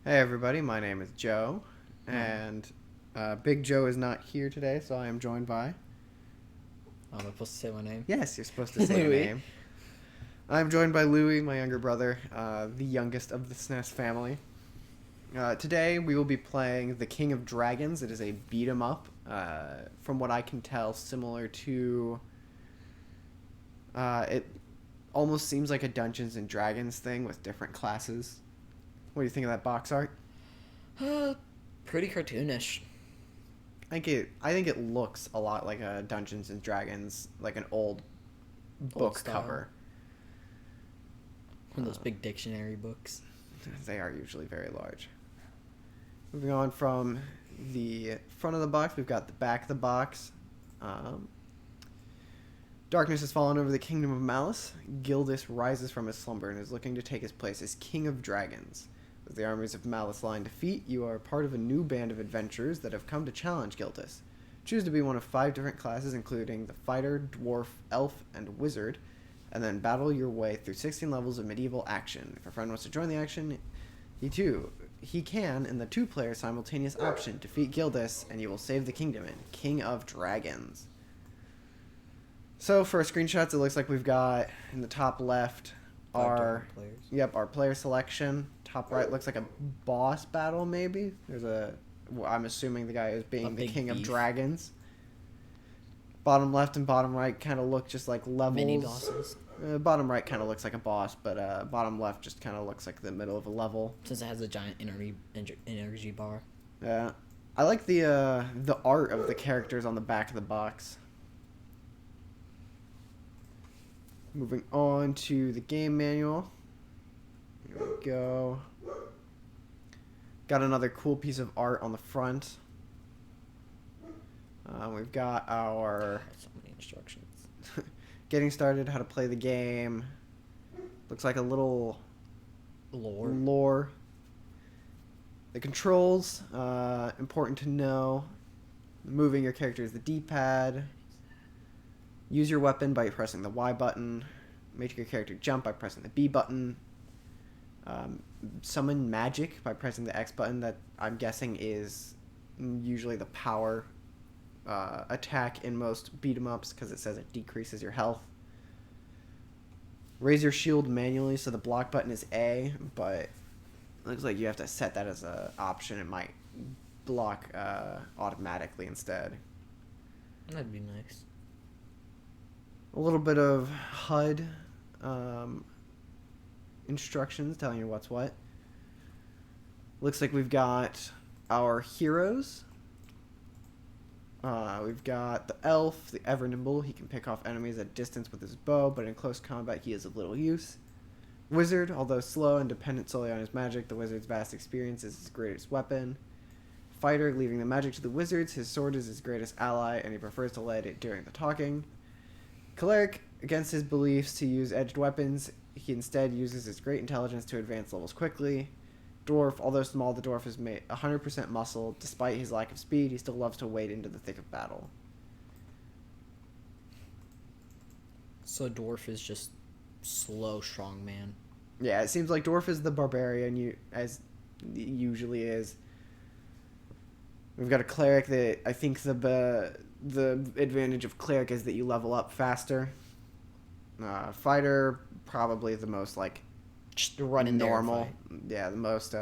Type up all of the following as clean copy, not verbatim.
Hey everybody, my name is Joe, and Big Joe is not here today, so I am joined by... Oh, am I supposed to say my name? Yes, you're supposed to say your name. I'm joined by Louie, my younger brother, the youngest of the SNES family. Today we will be playing The King of Dragons. It is a beat-em-up, from what I can tell, similar to... it almost seems like a Dungeons and Dragons thing with different classes. What do you think of that box art? Pretty cartoonish. I think it looks a lot like a Dungeons and Dragons, like an old book style. cover. One of those big dictionary books. They are usually very large. Moving on from the front of the box, we've got the back of the box. Darkness has fallen over the kingdom of Malice. Gildas rises from his slumber and is looking to take his place as King of Dragons. With the armies of Malice lying defeat, you are part of a new band of adventurers that have come to challenge Gildas. Choose to be one of 5 different classes, including the Fighter, Dwarf, Elf, and Wizard, and then battle your way through 16 levels of medieval action. If a friend wants to join the action, he can, in the 2-player simultaneous option, defeat Gildas, and you will save the kingdom in King of Dragons. So for our screenshots, it looks like we've got, in the top left, our player selection. Top right looks like a boss battle, maybe. I'm assuming the guy is being the King of Dragons. Bottom left and bottom right kind of look just like levels. Mini bosses. Bottom right kind of looks like a boss, but bottom left just kind of looks like the middle of a level. Since it has a giant energy bar. Yeah. I like the art of the characters on the back of the box. Moving on to the game manual. Here we go. Got another cool piece of art on the front. We've got our... So many instructions. getting started, how to play the game. Looks like a little... Lore. The controls, important to know. Moving your character is the D-pad. Use your weapon by pressing the Y button. Make your character jump by pressing the B button. Summon magic by pressing the X button. That I'm guessing is usually the power attack in most beat-em-ups because it says it decreases your health. Raise your shield manually, so the block button is A, but it looks like you have to set that as an option. It might block automatically instead. That'd be nice. A little bit of HUD instructions telling you what's what. Looks like we've got our heroes. We've got the elf, the ever nimble. He can pick off enemies at distance with his bow, but in close combat he is of little use. Wizard, although slow and dependent solely on his magic, the wizard's vast experience is his greatest weapon. Fighter, leaving the magic to the wizards, his sword is his greatest ally, and he prefers to light it during the talking. Cleric, against his beliefs to use edged weapons, he instead uses his great intelligence to advance levels quickly. Dwarf, although small, the dwarf is made 100% muscle. Despite his lack of speed, he still loves to wade into the thick of battle. So dwarf is just slow, strong man. Yeah, it seems like dwarf is the barbarian, as usually is. We've got a cleric that I think the advantage of cleric is that you level up faster. Fighter, probably the most just run in normal. Yeah, the most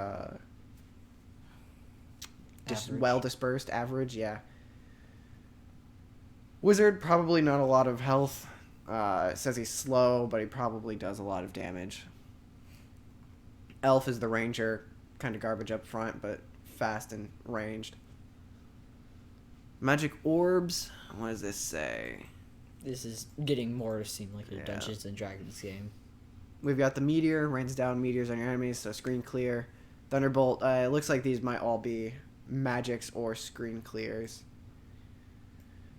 well dispersed, average. Yeah. Wizard, probably not a lot of health. It says he's slow, but he probably does a lot of damage. Elf is the ranger, kind of garbage up front, but fast and ranged. Magic orbs. What does this say? This is getting more to seem like a Dungeons and Dragons game. We've got the meteor, rains down meteors on your enemies, so screen clear. Thunderbolt, it looks like these might all be magics or screen clears.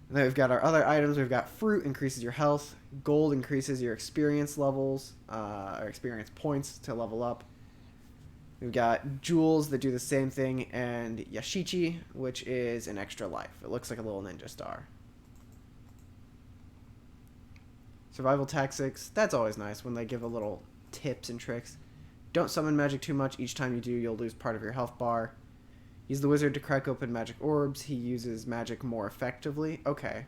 And then we've got our other items. We've got fruit, increases your health. Gold increases your experience levels, or experience points to level up. We've got jewels that do the same thing, and Yashichi, which is an extra life. It looks like a little ninja star. Survival tactics, that's always nice when they give a little tips and tricks. Don't summon magic too much. Each time you do, you'll lose part of your health bar. Use the wizard to crack open magic orbs. He uses magic more effectively. Okay.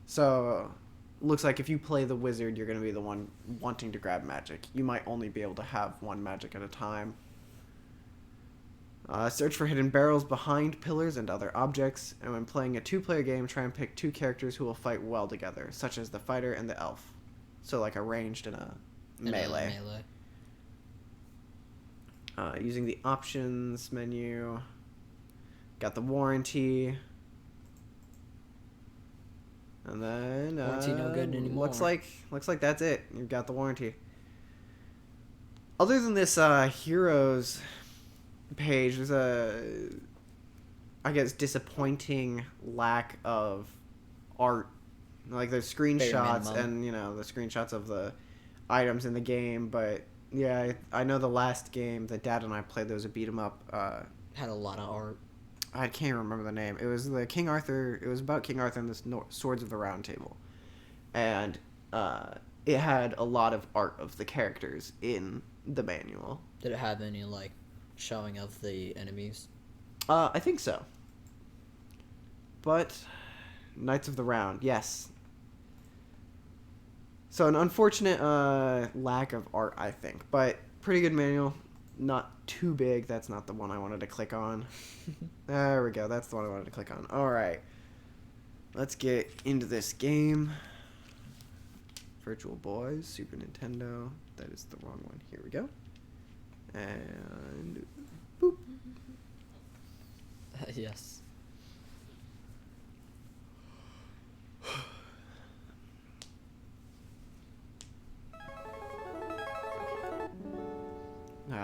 So, looks like if you play the wizard, you're going to be the one wanting to grab magic. You might only be able to have one magic at a time. Search for hidden barrels behind pillars and other objects. And when playing a 2-player game, try and pick 2 characters who will fight well together, such as the fighter and the elf. So like a ranged and a melee. Using the options menu. Got the warranty. And then Warranty no good anymore. Looks like that's it. You've got the warranty. Other than this heroes page, there's a, I guess, disappointing lack of art. Like there's screenshots and the screenshots of the items in the game, but yeah, I know the last game that Dad and I played, there was a beat 'em up. Had a lot of art. I can't remember the name. It was the King Arthur. It was about King Arthur and the Swords of the Round Table, and it had a lot of art of the characters in the manual. Did it have any like showing of the enemies? I think so. But Knights of the Round, yes. So an unfortunate lack of art, I think, but pretty good manual. Not too big. That's not the one I wanted to click on. There we go. That's the one I wanted to click on. All right. Let's get into this game. Virtual Boys, Super Nintendo. That is the wrong one. Here we go. And boop. Yes.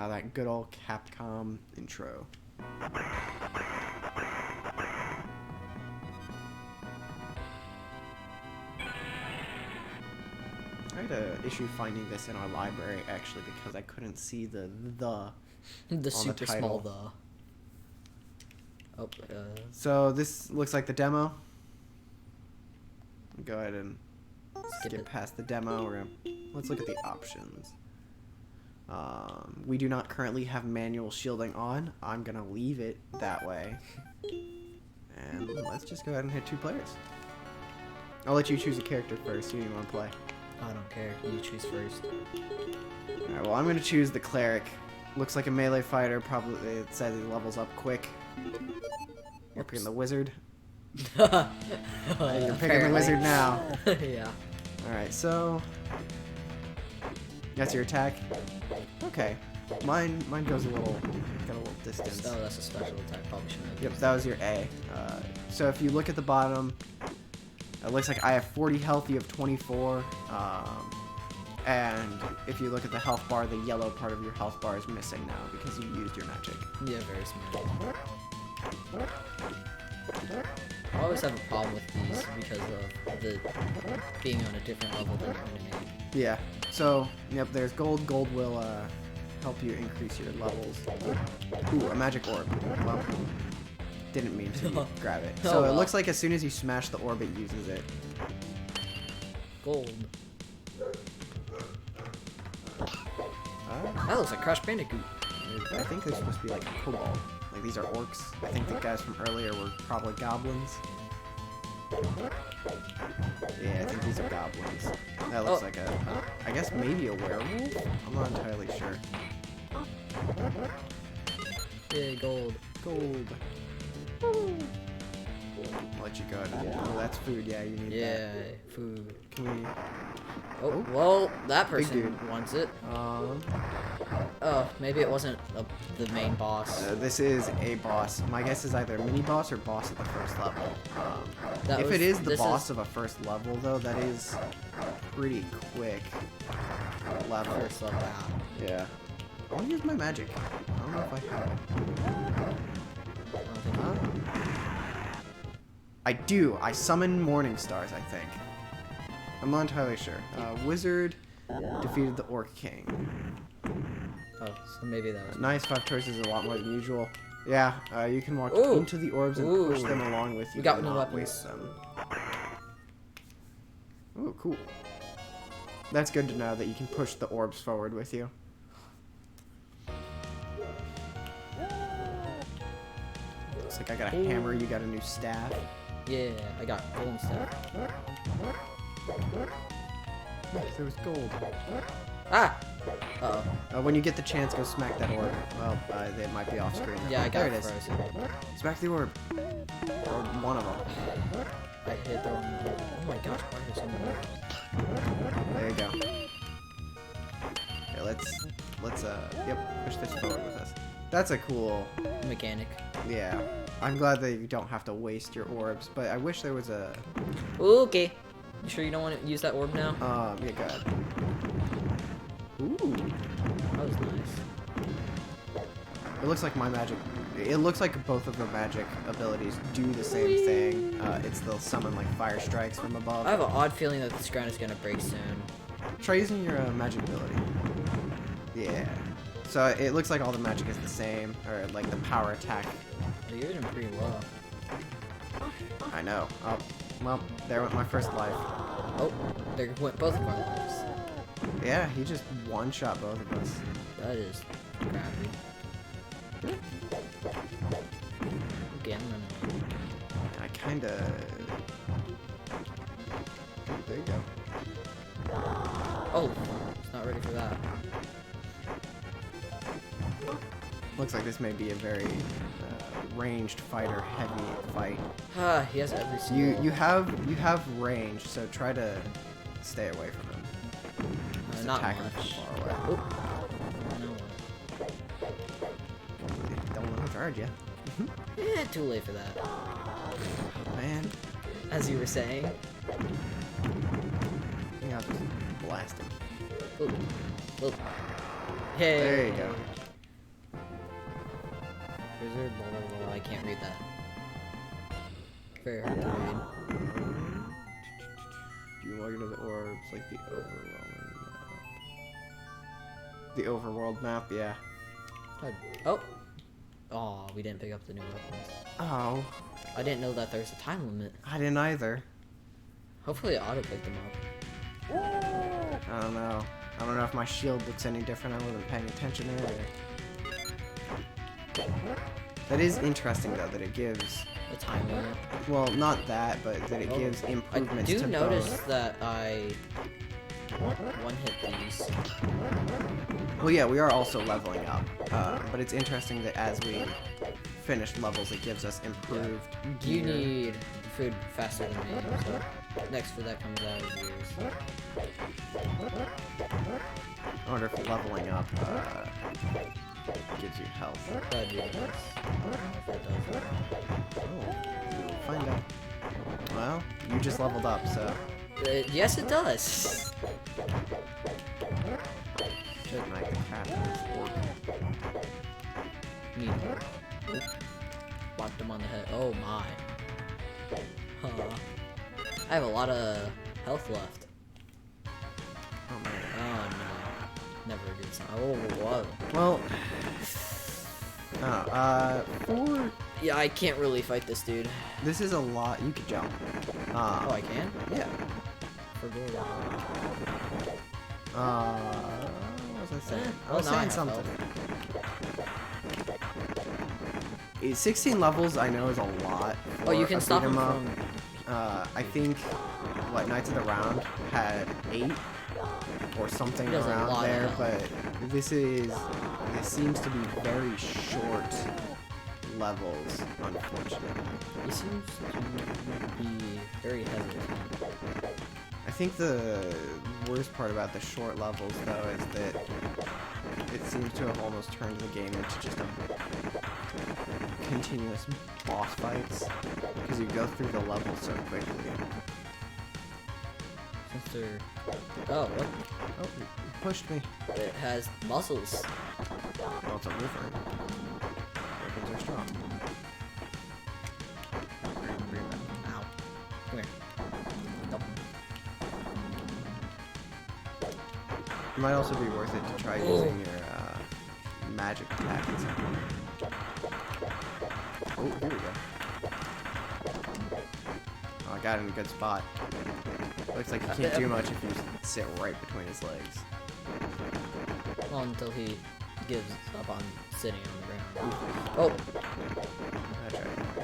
That good old Capcom intro. I had an issue finding this in our library, actually, because I couldn't see the super small the. Oh, So this looks like the demo. Go ahead and skip past the demo. Let's look at the options. We do not currently have manual shielding on. I'm going to leave it that way. And let's just go ahead and hit 2 players. I'll let you choose a character first. Who do you want to play? I don't care. You choose first. Alright, well, I'm going to choose the cleric. Looks like a melee fighter. Probably it says he levels up quick. You're picking the wizard. You're picking the wizard now. Yeah. Alright, so that's your attack. Okay. Mine goes got a little distance. Oh, that's a special attack. Probably shouldn't have. Yep, that was your A. So if you look at the bottom, it looks like I have 40 health, you have 24. And if you look at the health bar, the yellow part of your health bar is missing now because you used your magic. Yeah, very smart. I always have a problem with these because of the being on a different level than your enemy. Yeah. So, yep, there's gold. Gold will help you increase your levels. Ooh, a magic orb. Well, didn't mean to grab it. So it looks like as soon as you smash the orb, it uses it. Gold. That looks like Crash Bandicoot. I think they're supposed to be like cobalt. Like these are orcs. I think the guys from earlier were probably goblins. Yeah, I think these are goblins. That looks like I guess maybe a werewolf? I'm not entirely sure. Yeah, gold. Gold. I'll let you go ahead. Oh, that's food. Yeah, you need that. Yeah, food. Can we... Oh, well, that Big person dude. wants it. Oh, maybe it wasn't the main boss. This is a boss. My guess is either a mini boss or boss at the first level. If it is the boss of a first level, though, that is pretty quick level. First level. Yeah. I want to use my magic. I don't know if I have it. I do. I summon morning stars, I think. I'm not entirely sure. Wizard defeated the Orc King. Oh, so maybe that was... Nice, 5 choices is a lot more than usual. Yeah, you can walk Ooh. into the orbs and push them along with you. We got to new not weapons. waste them. Oh, cool. That's good to know that you can push the orbs forward with you. Looks like I got a hammer, you got a new staff. Yeah, I got golden stuff. There was gold. Ah! Uh-oh. When you get the chance, go smack that orb. Well, it might be off screen. Yeah, I got there it is. frozen. Smack the orb. Or one of them. I hit the one. Oh my gosh, why are there so many? There you go. Okay, yep, push this forward with us. That's a cool Mechanic. Yeah. I'm glad that you don't have to waste your orbs, but I wish there was a... Okay. You sure you don't want to use that orb now? Yeah, go ahead. Ooh. That was nice. It looks like my magic... It looks like both of the magic abilities do the same thing. They'll summon, like, fire strikes from above. I have an odd feeling that this ground is going to break soon. Try using your magic ability. Yeah. So it looks like all the magic is the same, or, like, the power attack. Well, you're doing pretty well. I know. Oh, well, there went my first life. Oh, there went both of our lives. Yeah, he just one-shot both of us. That is crappy. Okay, I'm running. I kinda... There you go. Oh, it's not ready for that. Looks like this may be a very ranged fighter heavy fight. Ah, he has every single... You have range, so try to stay away from him. Just not attack him much. from far away. Oh. No. Don't want to charge you. Yeah, too late for that. Oh, man. As you were saying. I think I'll just blast him. Ooh. Ooh. Hey. There you go. Wizard, blah, blah, blah. I can't read that. Very hard to read. Do you log into the orbs like the overwhelming map? The overworld map, yeah. Oh. Oh, we didn't pick up the new weapons. Oh. I didn't know that there's a time limit. I didn't either. Hopefully it auto-picked them up. I don't know. I don't know if my shield looks any different. I wasn't paying attention earlier. That is interesting though, that it gives The time limit. well, not that, but that it gives I improvements do to notice both. that I one-hit these. Well, yeah, we are also leveling up, but it's interesting that as we finish levels, it gives us improved You gear. need food faster than me, so next food that comes out is yours. I wonder if leveling up gives you health. That'd be nice. If it does. Oh, we'll find out. Well, you just leveled up, so. Yes, it does. Should make the crap out of this orb. Minotaur. Whacked him on the head. Oh my. Huh. I have a lot of health left. Oh man. Oh no. Never a good sign. Oh, whoa. Well. For Yeah, I can't really fight this dude. this is a lot. You could jump. Oh, I can? Yeah. For gold. What was I saying? I Well, was now I saying have something. health. 16 levels, I know, is a lot. Oh, you for can a stop beat him 'em up. from... I think what Knights of the Round had 8 or something He does a around lot of there, health. but this seems to be very short levels, unfortunately. He seems to be very hesitant. I think the worst part about the short levels, though, is that it seems to have almost turned the game into just a continuous boss fights, because you go through the level so quickly. Since they're... Oh, what? Oh, you pushed me. It has muscles. Well, it's a river. Weapons are strong. Bring it back. Ow. Come here. Nope. It might also be worth it to try using your magic attacks. Oh, here we go. Oh, I got it in a good spot. Looks like you can't do much if you sit right between his legs. Well, until he gives up on sitting on the ground. Oh! That's right.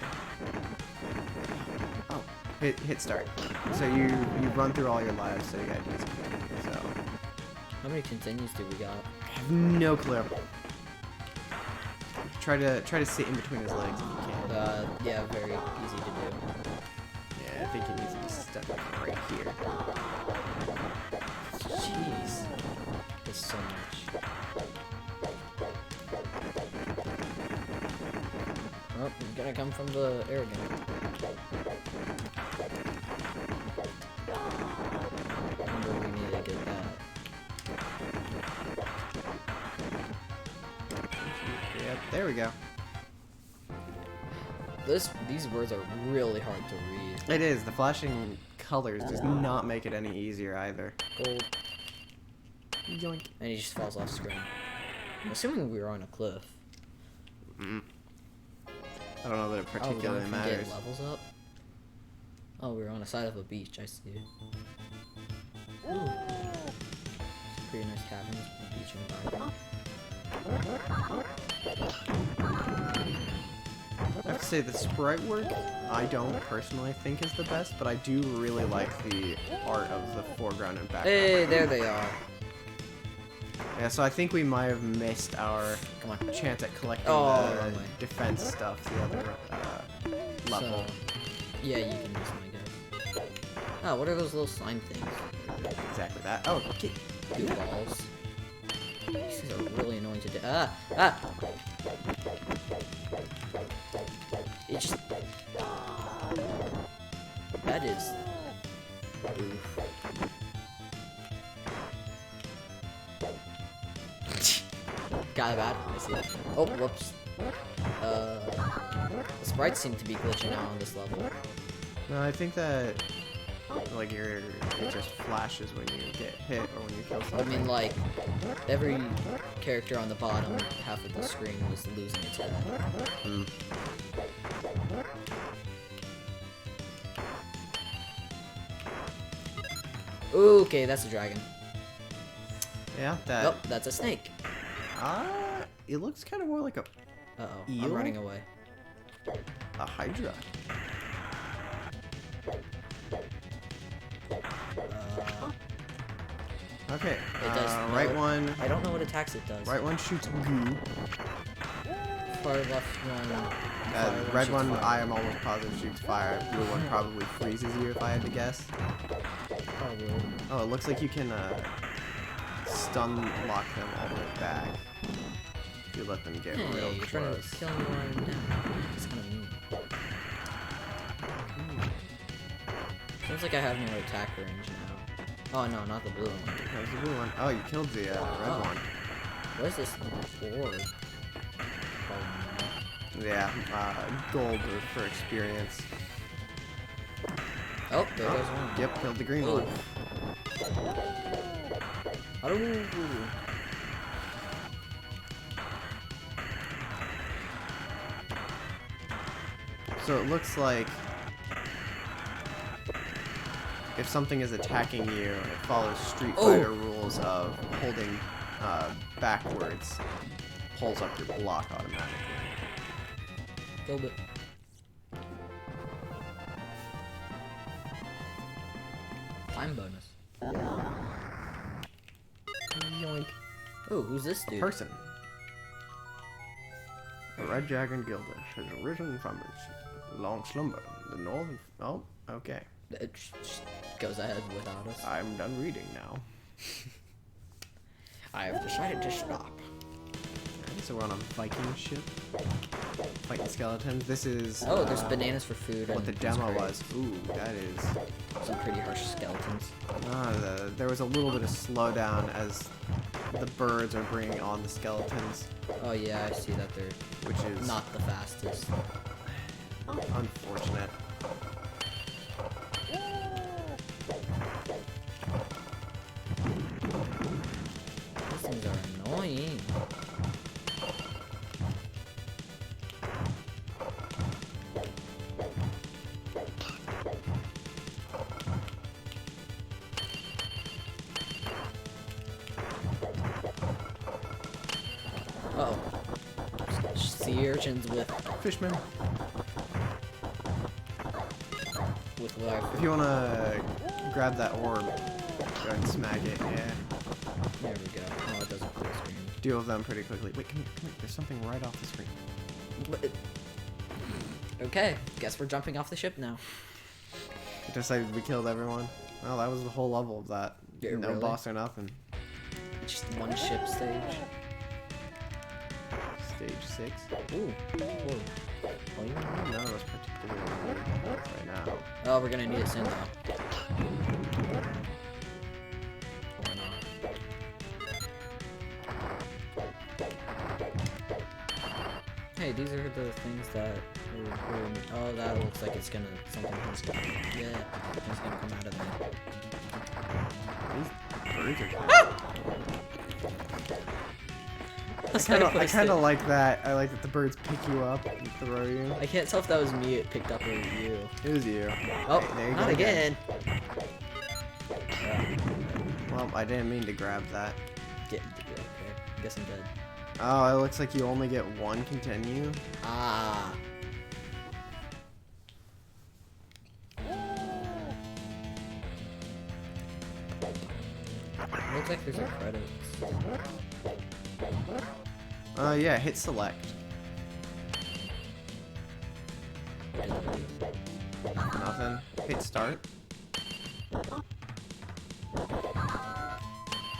hit start. So you run through all your lives, so you gotta use it. So How many continues do we got? I have no clue. Try to sit in between his legs if you can. Yeah, very easy to do. Yeah, I think he needs to be stuck right here. Jeez. There's so much. Oh, you're gonna come from the air again. Remember, we need to get that. Yep, there we go. These words are really hard to read. It is. The flashing colors does not make it any easier either. Gold. Yoink. And he just falls off screen. I'm assuming we were on a cliff. I don't know that it particularly Getting matters. levels up. Oh, we were on the side of a beach. I see. Ooh. Pretty nice cabins, beach in the background. I have to say the sprite work I don't personally think is the best, but I do really like the art of the foreground and background. Hey, there they are. Yeah, so I think we might have missed our Come on. chance at collecting Oh, the wrong way. defense stuff, the other level. So, yeah, you can use my go. Ah, what are those little slime things? Exactly that. Oh, okay. Goo balls. These things are really annoying to do. Ah! It just... That is... Oof. Got bad. I see it. Oh, whoops. The sprites seem to be glitching out on this level. No, I think that like it just flashes when you get hit or when you kill I something. mean, like, every character on the bottom half of the screen was losing its head. Mm. Okay, that's a dragon. Yeah, that. Nope, that's a snake. It looks kind of more like a Uh-oh, I'm Eel? running away. hydra. Okay, It does right no- one. I don't know what attacks it does. Right one shoots goo. Far left one. far Red shoots one, fire. I am almost positive shoots fire. Blue one probably freezes you if I had to guess. Probably. Oh, it looks like you can stun lock them all the way back. If you let them get Hey, real you're trying close. to kill me while I'm down. It's kind of mean. Seems like I have no attack range now. Oh no, not the blue one. That was the blue one. Oh, you killed the red Oh. one. What is this for? Yeah, gold for experience. Oh, there goes one. Yep, killed the green Oh. one. Oh. So it looks like if something is attacking you, it follows Street Oh. Fighter rules of holding backwards, pulls up your block automatically. Killed it. Time bonus. Yoink. Oh, who's this dude? Person. The Red Dragon Gildish has arisen from its long slumber. The northern... Oh, okay. It just goes ahead without us. I'm done reading now. I have decided to stop. So we're on a Viking ship. Fighting skeletons. This is... Oh, there's bananas for food. what and the these demo crates. was. Ooh, that is... Some pretty harsh skeletons. There was a little bit of slowdown as the birds are bringing on the skeletons, Oh yeah, I see that they're which is not the fastest. unfortunate. These things are annoying. Uh oh. Sea urchins with Fishman. with life. If you wanna grab that orb, go ahead and smack it. Yeah. There we go. Oh, it doesn't full screen. Deal with them pretty quickly. Wait, come here. There's something right off the screen. Okay, guess we're jumping off the ship now. It decided we killed everyone. Well, that was the whole level of that. Yeah, No really? boss or nothing. Just one ship stage. Stage 6. Ooh. Whoa. Oh, yeah. None of us particularly need right now. Oh, we're gonna need it soon though. Or not. Hey, these are the things that oh, that looks like it's gonna something's gonna come out of there. These birds are I kind of like that. I like that the birds pick you up and throw you. I can't tell if that was me it picked up or you. It was you. Oh, Hey, there you not go again. Well, I didn't mean to grab that. Okay. Guess I'm dead. Oh, it looks like you only get one continue. Ah. Looks like there's a credits. Yeah, hit select. Nothing. Hit start.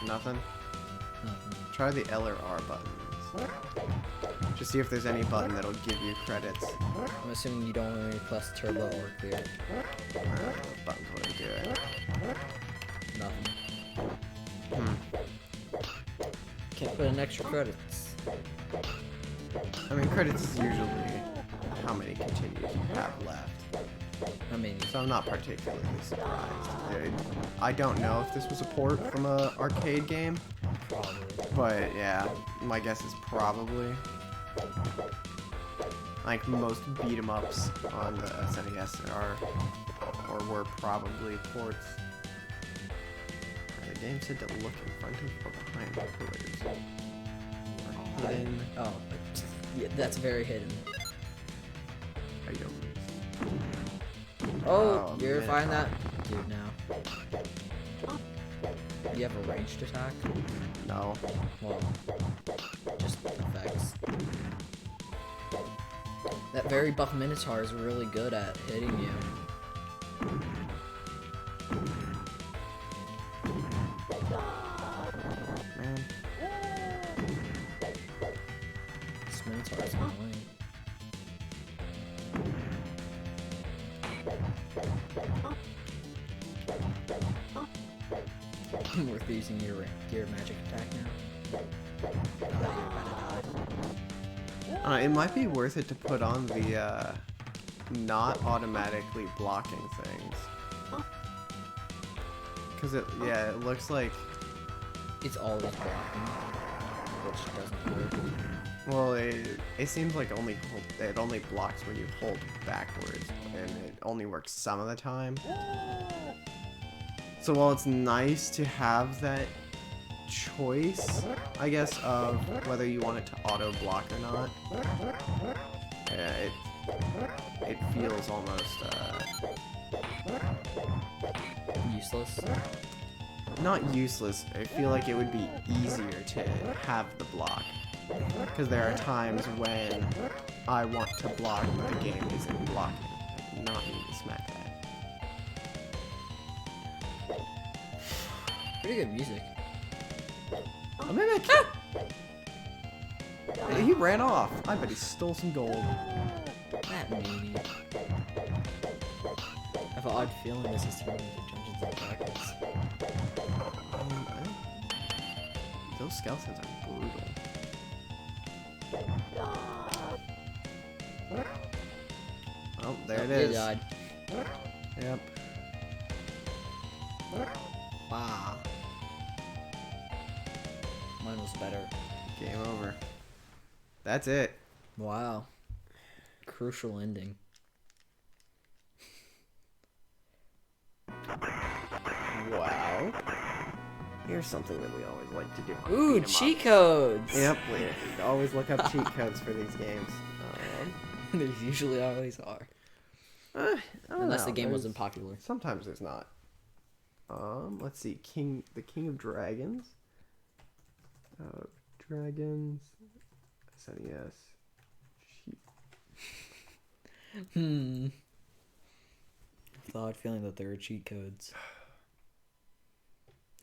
Nothing. Try the L or R buttons. Just see if there's any button that'll give you credits. I'm assuming you don't want to press turbo or clear. Buttons wouldn't do it. Nothing. Can't put in extra credits. I mean, credits is usually how many continues you have left. I mean, So I'm not particularly surprised. I don't know if this was a port from a arcade game, probably. but yeah, my guess is probably. Like most beat 'em ups on the SNES are or were probably ports. The game said to look in front of or behind the pillars. Or hidden. Oh, yeah, that's very hidden. I don't. Oh, you're Minotaur. fine that dude now. You have a ranged attack? No. Well, just effects. That very buff Minotaur is really good at hitting you. Man. This Minotaur is annoying. Worth using your magic attack now. Now that you're about to die. It might be worth it to put on the not automatically blocking things. Cause it looks like It's always blocking, which doesn't work. well it seems like it only blocks when you hold backwards, and it only works some of the time. So while it's nice to have that choice, I guess, of whether you want it to auto block or not, it feels almost Useless. not useless. I feel like it would be easier to have the block, because there are times when I want to block but the game isn't blocking. Not need to smack that. Pretty good music. A mimic! He ran off. I bet he stole some gold. That maybe. I have an odd feeling this is turning into Dungeons and Dragons. Those skeletons are brutal. Oh, there it You is. died. Yep. Wow. Mine was better. Game over. That's it. Wow. Crucial ending. Wow. Here's something that we always like to do. Ooh, Beat 'em cheat up. codes! Yep, we always look up cheat codes for these games. There usually always are. I don't Unless know. the game There's- wasn't popular. Sometimes there's not. Let's see. The King of Dragons. Dragons. SNES. Thought feeling that there are cheat codes.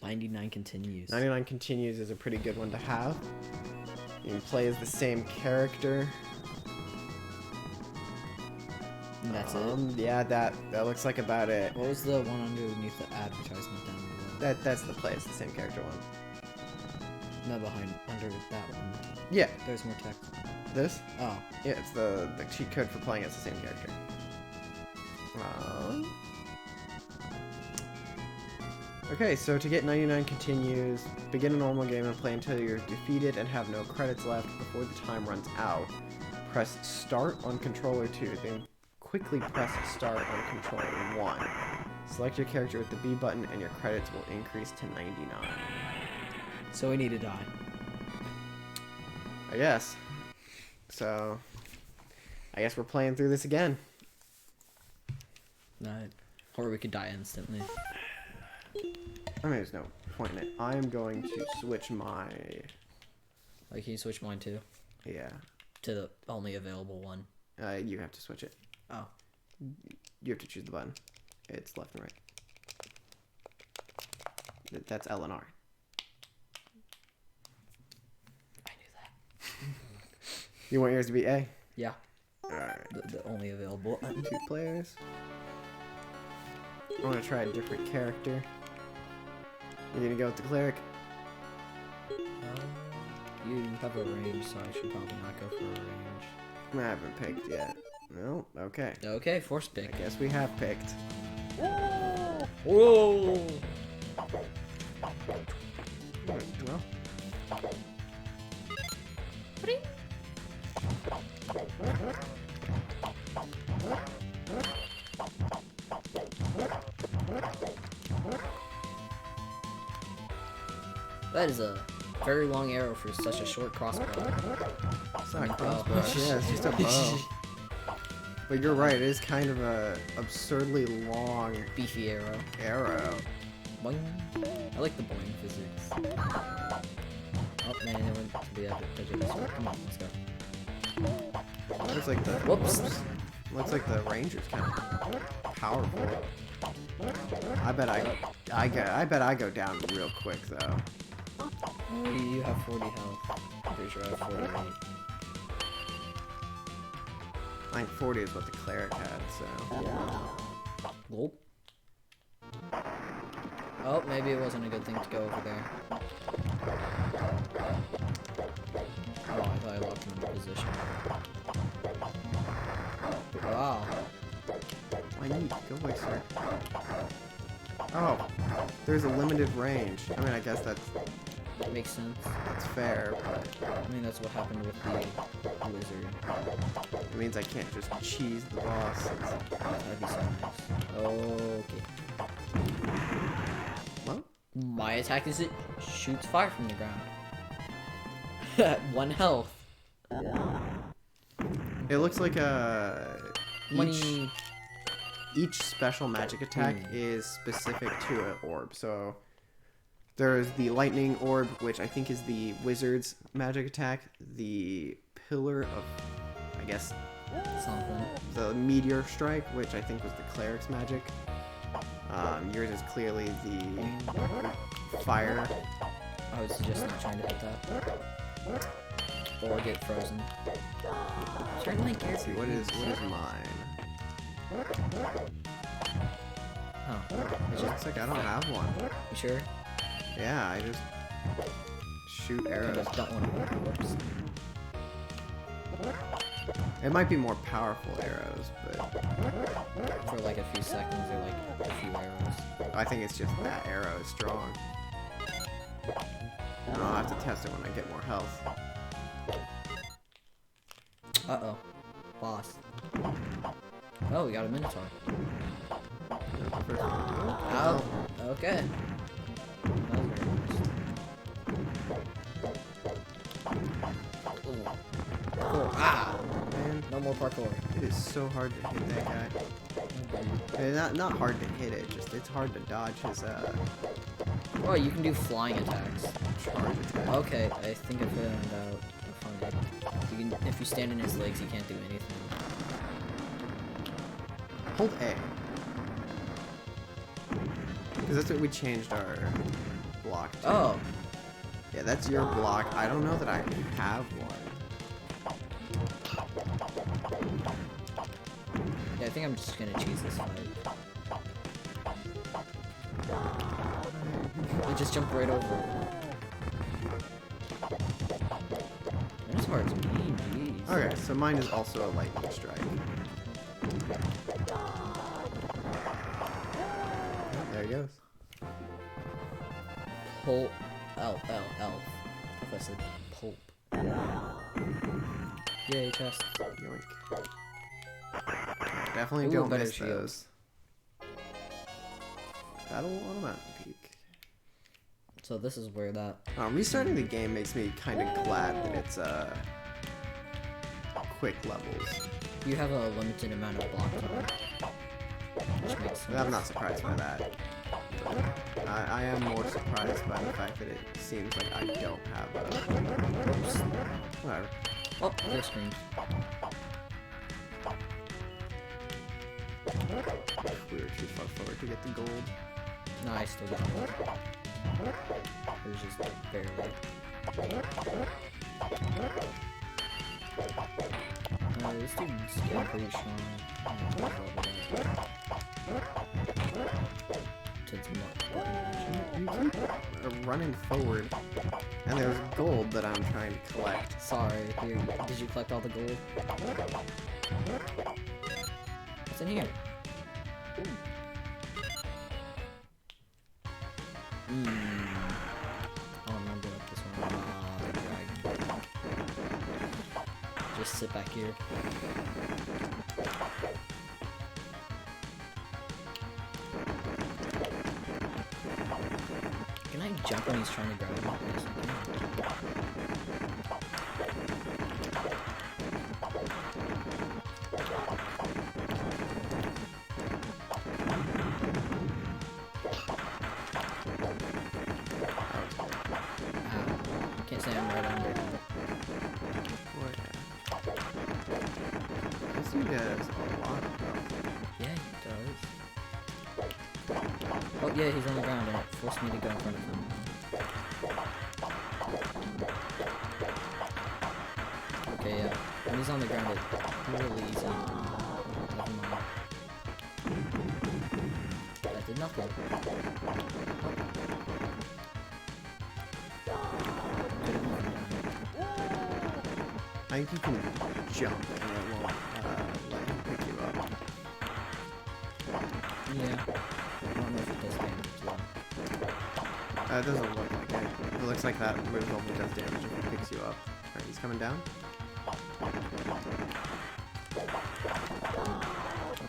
99 continues. 99 continues is a pretty good one to have. You can play as the same character. And that's it. Yeah, that looks like about it. What was the one underneath the advertisement down below? That's the play. It's the same character one. No, under that one. Yeah. There's more text. This? Oh. Yeah, it's the cheat code for playing as the same character. Okay, so to get 99 continues, begin a normal game and play until you're defeated and have no credits left before the time runs out. Press start on controller 2, then quickly press start on controller 1. Select your character with the B button and your credits will increase to 99. So we need to die. I guess. So, I guess we're playing through this again. Or we could die instantly. I mean, there's no point in it. I'm going to switch my... Like, can you switch mine too? Yeah. To the only available one. You have to switch it. Oh. You have to choose the button. It's left and right. That's L and R. I knew that. You want yours to be A? Yeah. Alright. The only available one. 2 players. I'm gonna try a different character. You're gonna go with the cleric? You have a range, so I should probably not go for a range. I haven't picked yet. No? Okay. Okay, force pick. I guess we have picked. Whoa! Well. That is a very long arrow for such a short crossbow. It's not a crossbow. Yeah, it's just a bow. But you're right, it is kind of a absurdly long Beefy arrow. Boing. I like the boing physics. Oh man, I went to the edge of this one. Come on, let's go. Looks like the Whoops. Looks like the ranger's kind of powerful. I bet I go down real quick though. You have 40 health. I'm pretty sure I have 48. I think 40 is what the cleric had, so. Gulp. Oh, maybe it wasn't a good thing to go over there. Oh, I thought I locked him in position. Wow. I need go away, sir. Oh, there's a limited range. I mean, I guess that's Makes sense. fair, but I mean, that's what happened with the wizard. it means I can't just cheese the boss. That'd be so nice. Okay. Well, My attack is it shoots fire from the ground. At 1 health. it looks like Money. each special magic attack is specific to an orb. So there's the lightning orb, which I think is the wizard's magic attack. The pillar of, I guess, Something. the meteor strike, which I think was the cleric's magic. Yours is clearly the fire. I would suggest not trying to hit that. Or get frozen. Certainly Let's see, what is mine? Oh. It looks like I don't have one. You sure? Yeah, I just shoot I arrows. just don't want to. Whoops. It might be more powerful arrows, but For like a few seconds or like a few arrows. I think it's just that arrow is strong. And I'll have to test it when I get more health. Uh-oh. Boss. Oh, we got a Minotaur. Oh, okay. That was very nice. Ooh. Parkour. Ah! Man, No more parkour. it is so hard to hit that guy. Not hard to hit it, just it's hard to dodge his Oh, you can do flying attacks. charge attack. Okay, I think I found out. You can, if you stand in his legs, you can't do anything. Hold A. Because that's what we changed our block to. Oh, Yeah, that's your block. I don't know that I have one. yeah, I think I'm just gonna choose this fight. You just jump right over it. That's hard to beat, jeez. Okay, so mine is also a lightning strike. Oh, there he goes. Pulp. Elf. If I said pulp. Yay, chest. Yoink. Definitely Ooh, don't better miss shield. those. Battle on a mountain peak. So this is where that. Restarting the game makes me kind of glad that it's quick levels. You have a limited amount of block time. Which makes sense. I'm not surprised by that. I am more surprised by the fact that it seems like I don't have a... Whatever. Oh, there's screens. We were too far forward to get the gold. No, I still got it. There's just barely. This dude's getting pretty strong. To the You keep running forward. And there's gold that I'm trying to collect. Sorry, here. Did you collect all the gold? What's in here? I'll remember what this one. Dragon. Just sit back here. Can I jump when he's trying to grab me? Yes, I can. Can't say I'm right under. What? This dude does a lot of health. Yeah, he does. Oh yeah, he's on the ground and it forced me to go in front of him. Okay, yeah. When he's on the ground, it's really easy. Never mind. That did nothing. I think you can jump and it won't let him pick you up. Yeah. I don't know if it does damage as well. It doesn't look like it. It looks like that move only does damage if it picks you up. Alright, he's coming down.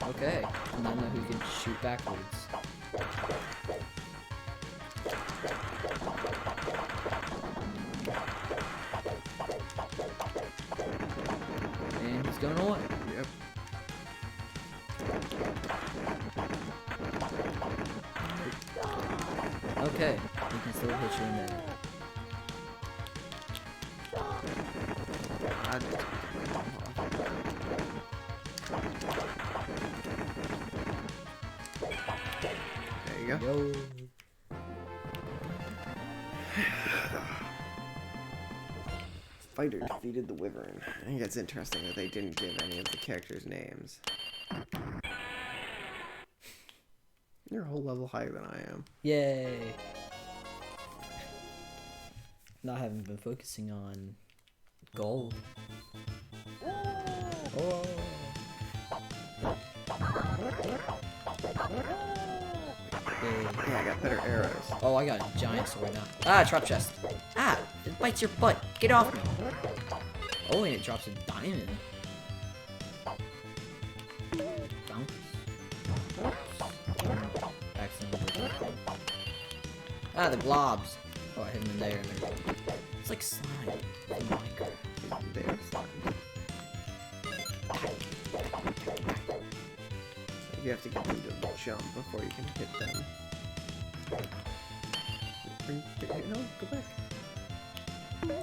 Okay. And then he can shoot backwards. And he's going away. Yep. Okay. He can still hit you in there. There you go. Yo. Fighter defeated the Wyvern. I think it's interesting that they didn't give any of the characters names. You're a whole level higher than I am. Yay. Not having been focusing on gold. Oh. Yeah, I got better arrows. Oh, I got a giant sword now. Ah, trap chest. Ah, it bites your butt. Get off me. Oh, and it drops a diamond. Bounce. Accidentally. Ah, the globs. Oh, I hit them in there. It's like slime in Minecraft. They're slime. You have to get them to jump before you can hit them. No, go back.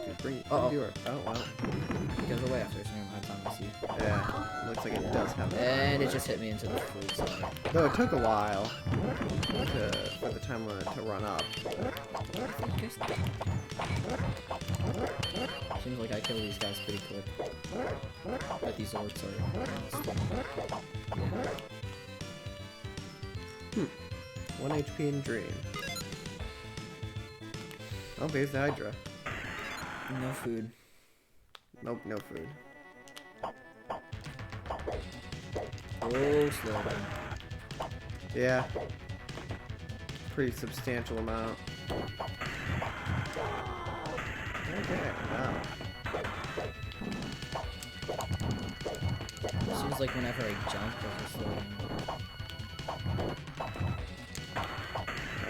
Just bring viewer. Oh, well. It goes away after a certain amount of time, I see. Yeah, looks like it does have that. And it just hit me into the food side. Though it took a while for the time limit to run up. Seems like I kill these guys pretty quick. But these orcs are yeah. 1 HP in Dream. Oh, there's the Hydra. No food. Nope, no food. Oh, slow down. Yeah. Pretty substantial amount. Okay, wow. Seems like whenever I jump, there's a slow down.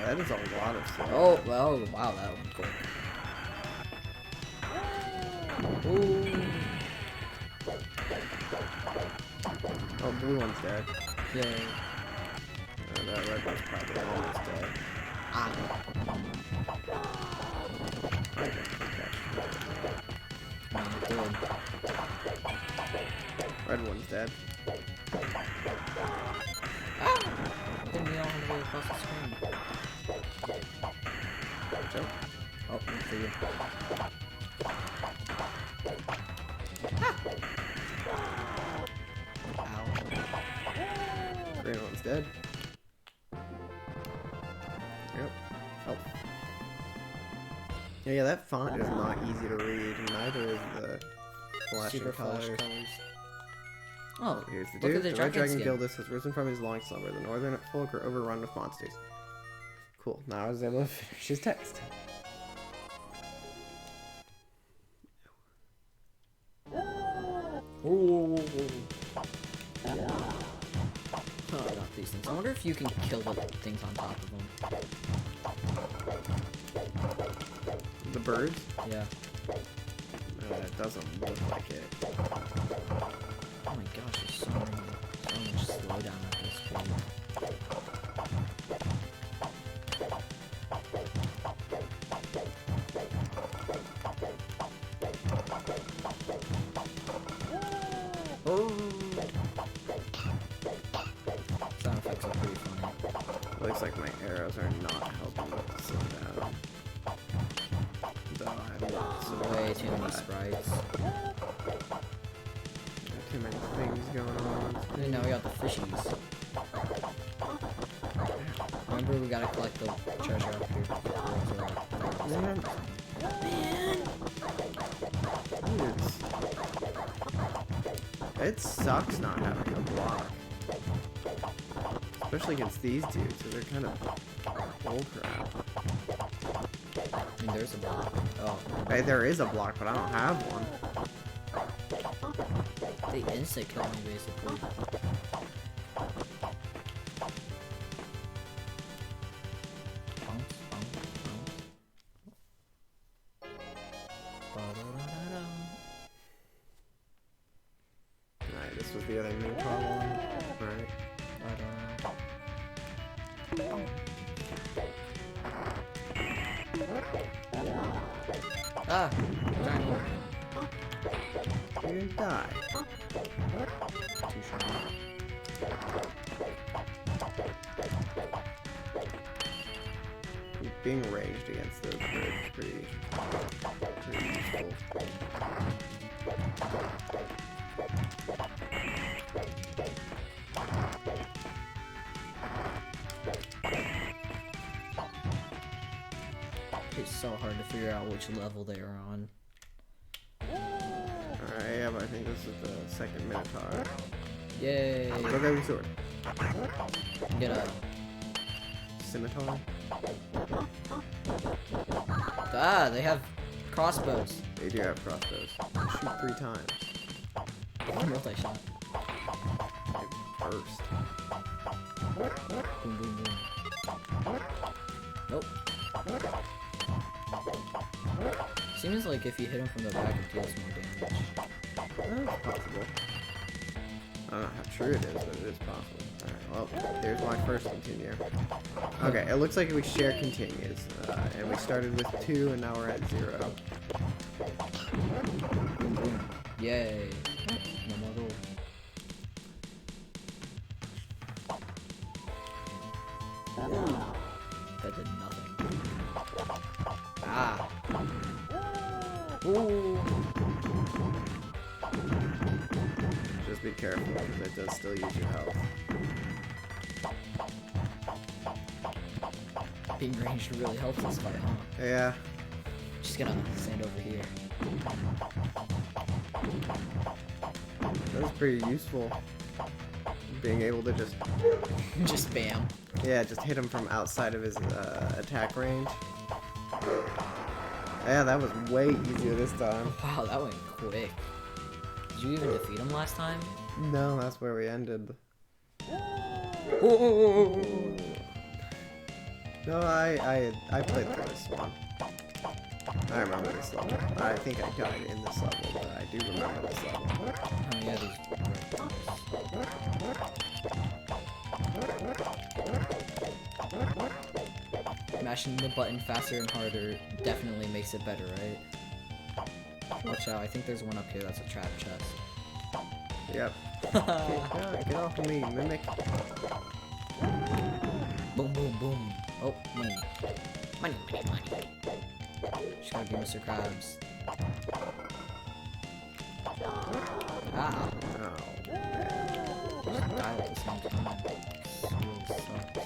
That is a lot of stuff. Oh, well, wow, that one quick. Ooh. Oh, blue one's dead. Yay. That red one's probably almost dead. Ah. Okay. Good. Red one's dead. Ah! Hit me all the way across the screen. Jump. Oh, good for you. Ow. Green one's dead. Yep. Oh. Yeah, that font is not easy to read, and neither is the flashing Super flash colors. colors. Oh, Here's the look dude. at the The Red dragon Dragon skin. Gildas has risen from his long slumber. The northern folk are overrun with monsters. Cool. Now I was able to finish his text. Ooh. Oh, not these things. I wonder if you can kill the things on top of them. The birds? Yeah. It doesn't look like it. Oh my gosh, there's so much slowdown at this point. Oh! Sound effects are pretty funny. Looks like my arrows are not helping with the slow down. Though I'm not so Way too many sprites. Got too many things going on. And now we got the fishies. Remember, we gotta collect the treasure up here. Man. It sucks not having a block. Especially against these dudes, so they're kind of bullcrap. I mean, there's a block. Oh. Hey, there is a block, but I don't have one. They insta kill me, basically. Bounce, bounce, bounce. Ba-da-da-da-da. Alright, this was the other Minotaur one. Alright. Ah! Giant one. You didn't die. Too strong. Being ranged against those birds is pretty useful. It's so hard to figure out which level they are on. Alright, yeah, but I think this is the second Minotaur. Yay! Go grab your sword. Get a... Scimitar? Ah, they have crossbows. They do have crossbows. Shoot 3 times. Multi-shot. They burst. Boom, boom, boom. Nope. Seems like if you hit him from the back, it deals more damage. That's possible. I don't know how true it is, but it is possible. Alright, well, there's my first continue. Okay, it looks like we share continues. And we started with 2, and now we're at 0. Yay. No more gold. That did nothing. Ah. Ooh. Just be careful, because it does still use your health. Being ranged really helps this fight, huh? Yeah. Just gonna stand over here. That was pretty useful. Being able to just... Just spam. Yeah, just hit him from outside of his attack range. Yeah, that was way easier this time. Wow, that went quick. Did you even defeat him last time? No, that's where we ended. Oh. No, I played through this one. I remember this level. I think I died in this level, but I do remember this level. Oh yeah, these mashing the button faster and harder definitely makes it better, right? Watch out, I think there's one up here that's a trap chest. Yep. Get off of me, Mimic. Boom, boom, boom. Oh, money. Money, money, money. Just gotta be Mr. Krabs. Ah. Oh. Just die at the same time. This really sucks.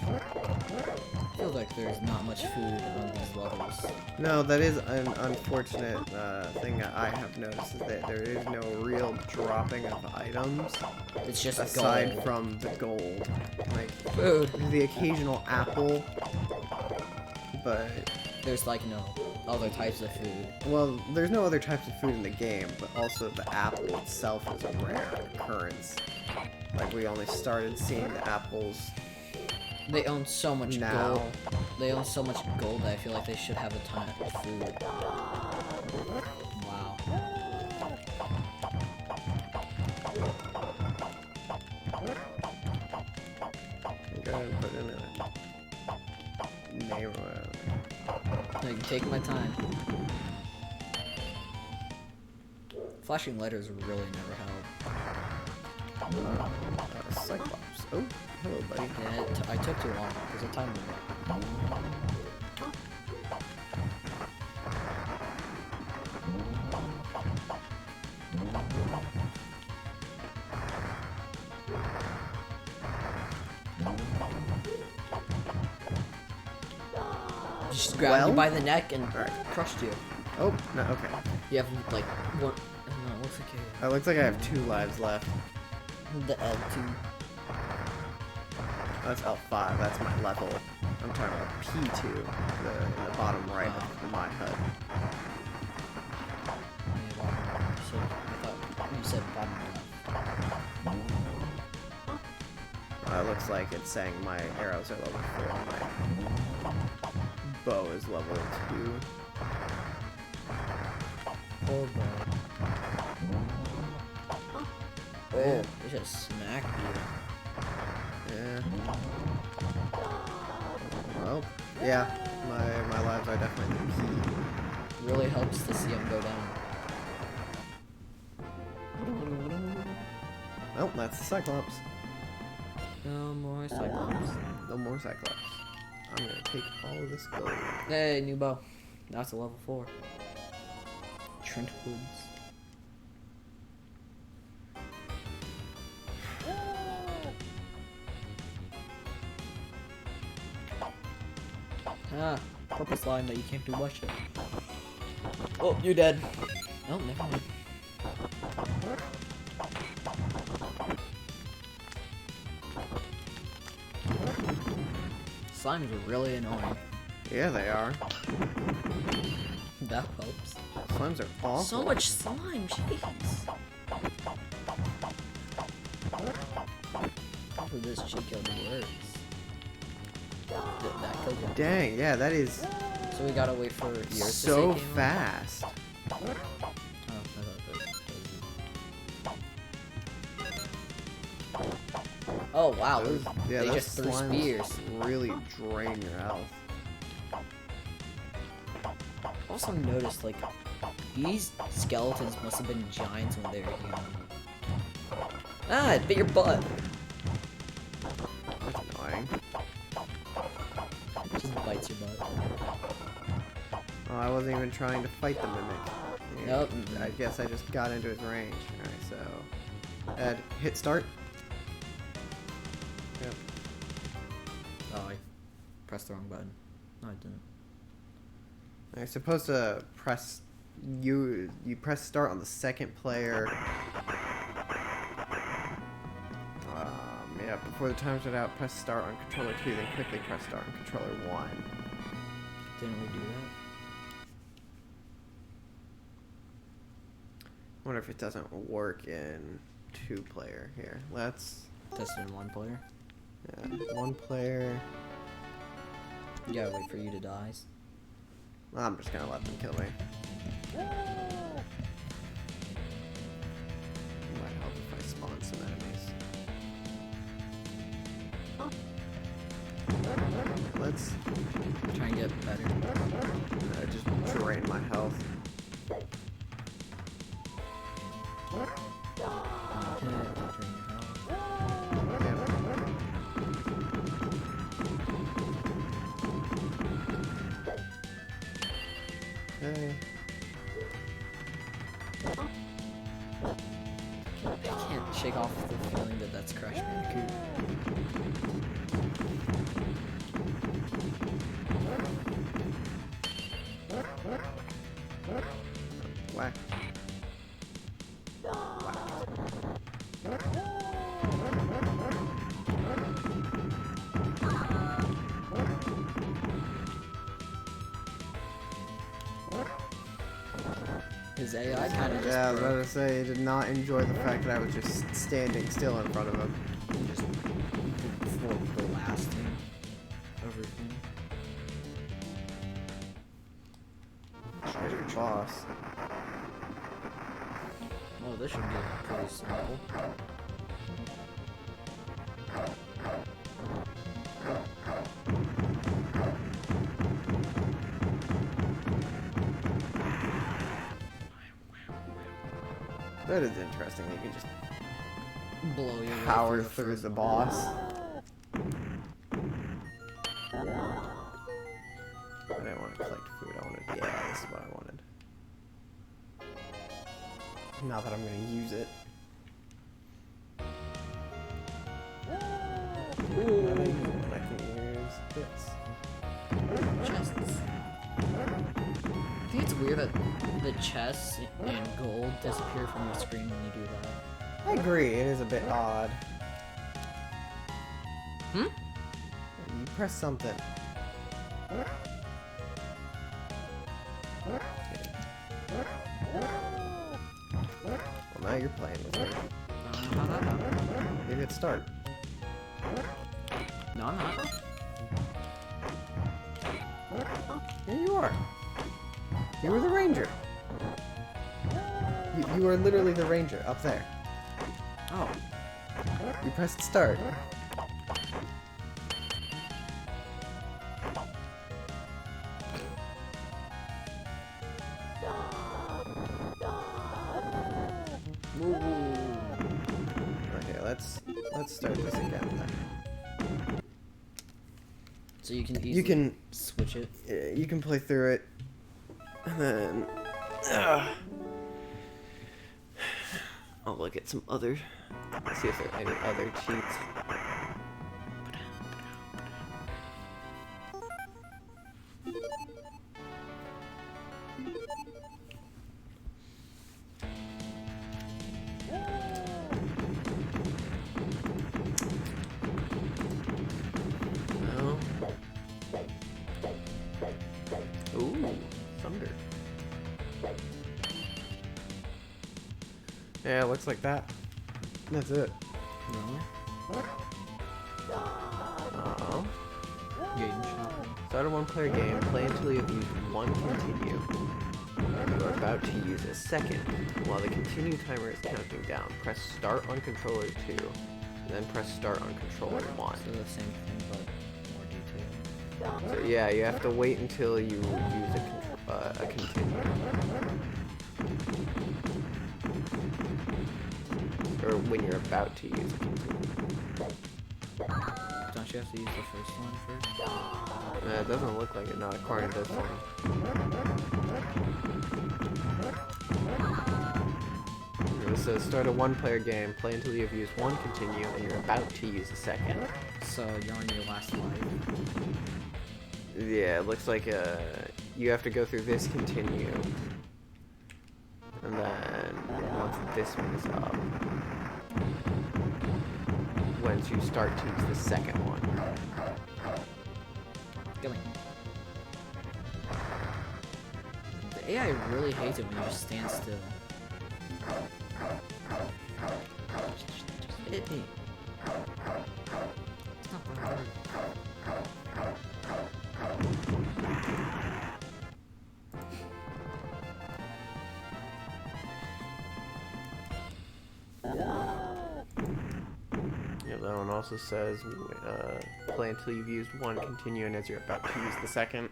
I feel like there's not much food on these levels. No, that is an unfortunate thing that I have noticed, is that there is no real dropping of items. It's just aside gold. from the gold. Like, Food. the occasional apple, but... There's like no other types of food. Well, there's no other types of food in the game, but also the apple itself is a rare occurrence. Like, we only started seeing the apples They own so much now. gold. They own so much gold that I feel like they should have a ton of food. Wow. Go ahead and put in a neighborhood. No, you can take my time. Flashing letters really never help. Cyclops. Oh, hello, buddy. Yeah, I took too long. There's a time limit. Just grabbed you by the neck and crushed you. Oh, no, okay. You have like one. No, it looks like you. It looks like I have 2 lives left. The L2. That's L5, that's my level. I'm talking about P2, in the bottom right of my HUD. So I thought you said bottom left. It looks like it's saying my arrows are level 4, my bow is level 2. Oh, bro. Oh, it just smacked you. Yeah. Well, yeah, my lives are definitely the key. Really helps to see them go down. Oh, that's the Cyclops. No more Cyclops. No more Cyclops. I'm gonna take all of this gold. Hey, new bow. Now it's a level 4. Trent Woods. Ah, purpose line that you can't do much of. Oh, you're dead. Oh, never mind. Slimes are really annoying. Yeah, they are. That helps. Slimes are awful. So much slime, jeez. Hopefully this cheat code works. That killed him. Dang, yeah, that is So we gotta wait for yours to so say game over? fast. Oh, I thought that was Oh wow, Those, yeah, they those just threw slimes spears. really drain your health. Also noticed like these skeletons must have been giants when they were young. Ah, it bit your butt. That's annoying. It just bites your butt. Oh, I wasn't even trying to fight the mimic. Yeah, Nope. I guess I just got into his range. Alright, so... Ed, hit start. Yep. Oh, I pressed the wrong button. No, I didn't. You're supposed to press... You press start on the second player. Yeah, before the timer's run out, press start on controller 2, then quickly press start on controller 1. Didn't we do that? I wonder if it doesn't work in 2-player here. Let's... Test in 1 player. Yeah, 1 player. You gotta wait for you to die. I'm just gonna let them kill me. Might help if I spawn some enemies. Let's Try and get better. just drain my health. Okay. I can't shake off the feeling that that's Crash Bandicoot. Whack. His AI kind of just Yeah, I was broke. about to say, he did not enjoy the fact that I was just standing still in front of him. Just for blasting everything. There's your boss. Oh, this should be pretty simple. That is interesting. You can just Blow your way power the through first the one. boss. I didn't want to collect food. I wanted. Yeah, this is what I wanted. Not that I'm gonna use it. I can use this. Chests. I think it's weird that the chests and gold disappear from your screen when you do that. I agree. It is a bit odd. Hmm? You press something. Well, now you're playing with me. I don't know how that happened. You hit start. No, I'm not. Here you are. You were the ranger. You were literally the ranger up there. Oh. You pressed start. Okay, let's start this again then. So you can easily You can switch it. you can play through it, and then I'll look at some other. See if there are any other cheats. No. Ooh, thunder. Yeah, it looks like that. That's it. No. Oh. Game shopping. Start a one-player game. Play until you have used one continue. You are about to use a second. While the continue timer is counting down, press start on controller 2. then press start on controller 1. So the same thing, but more detail. So yeah, you have to wait until you use a continue. Or when you're about to use a continue. Don't you have to use the first one first? It doesn't look like it, not according to this one. It says start a one-player game, play until you have used one continue, and you're about to use a second. So you're on your last life. Yeah, it looks like you have to go through this continue. And then once this one is up, once you start to use the second one. Killing. The AI really hates it when you just stand still. Just hit me. It's not that hard. Yeah, that one also says play until you've used one continue, and as you're about to use the second.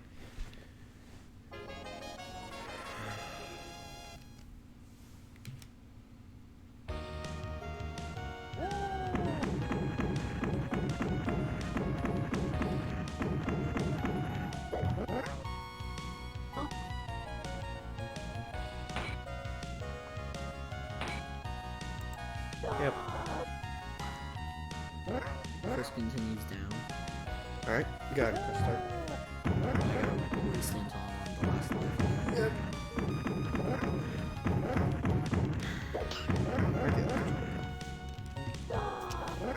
Yep. First continues down. Alright, go ahead. Press start. We stand tall on the last life. Yep. Where'd the other controller go?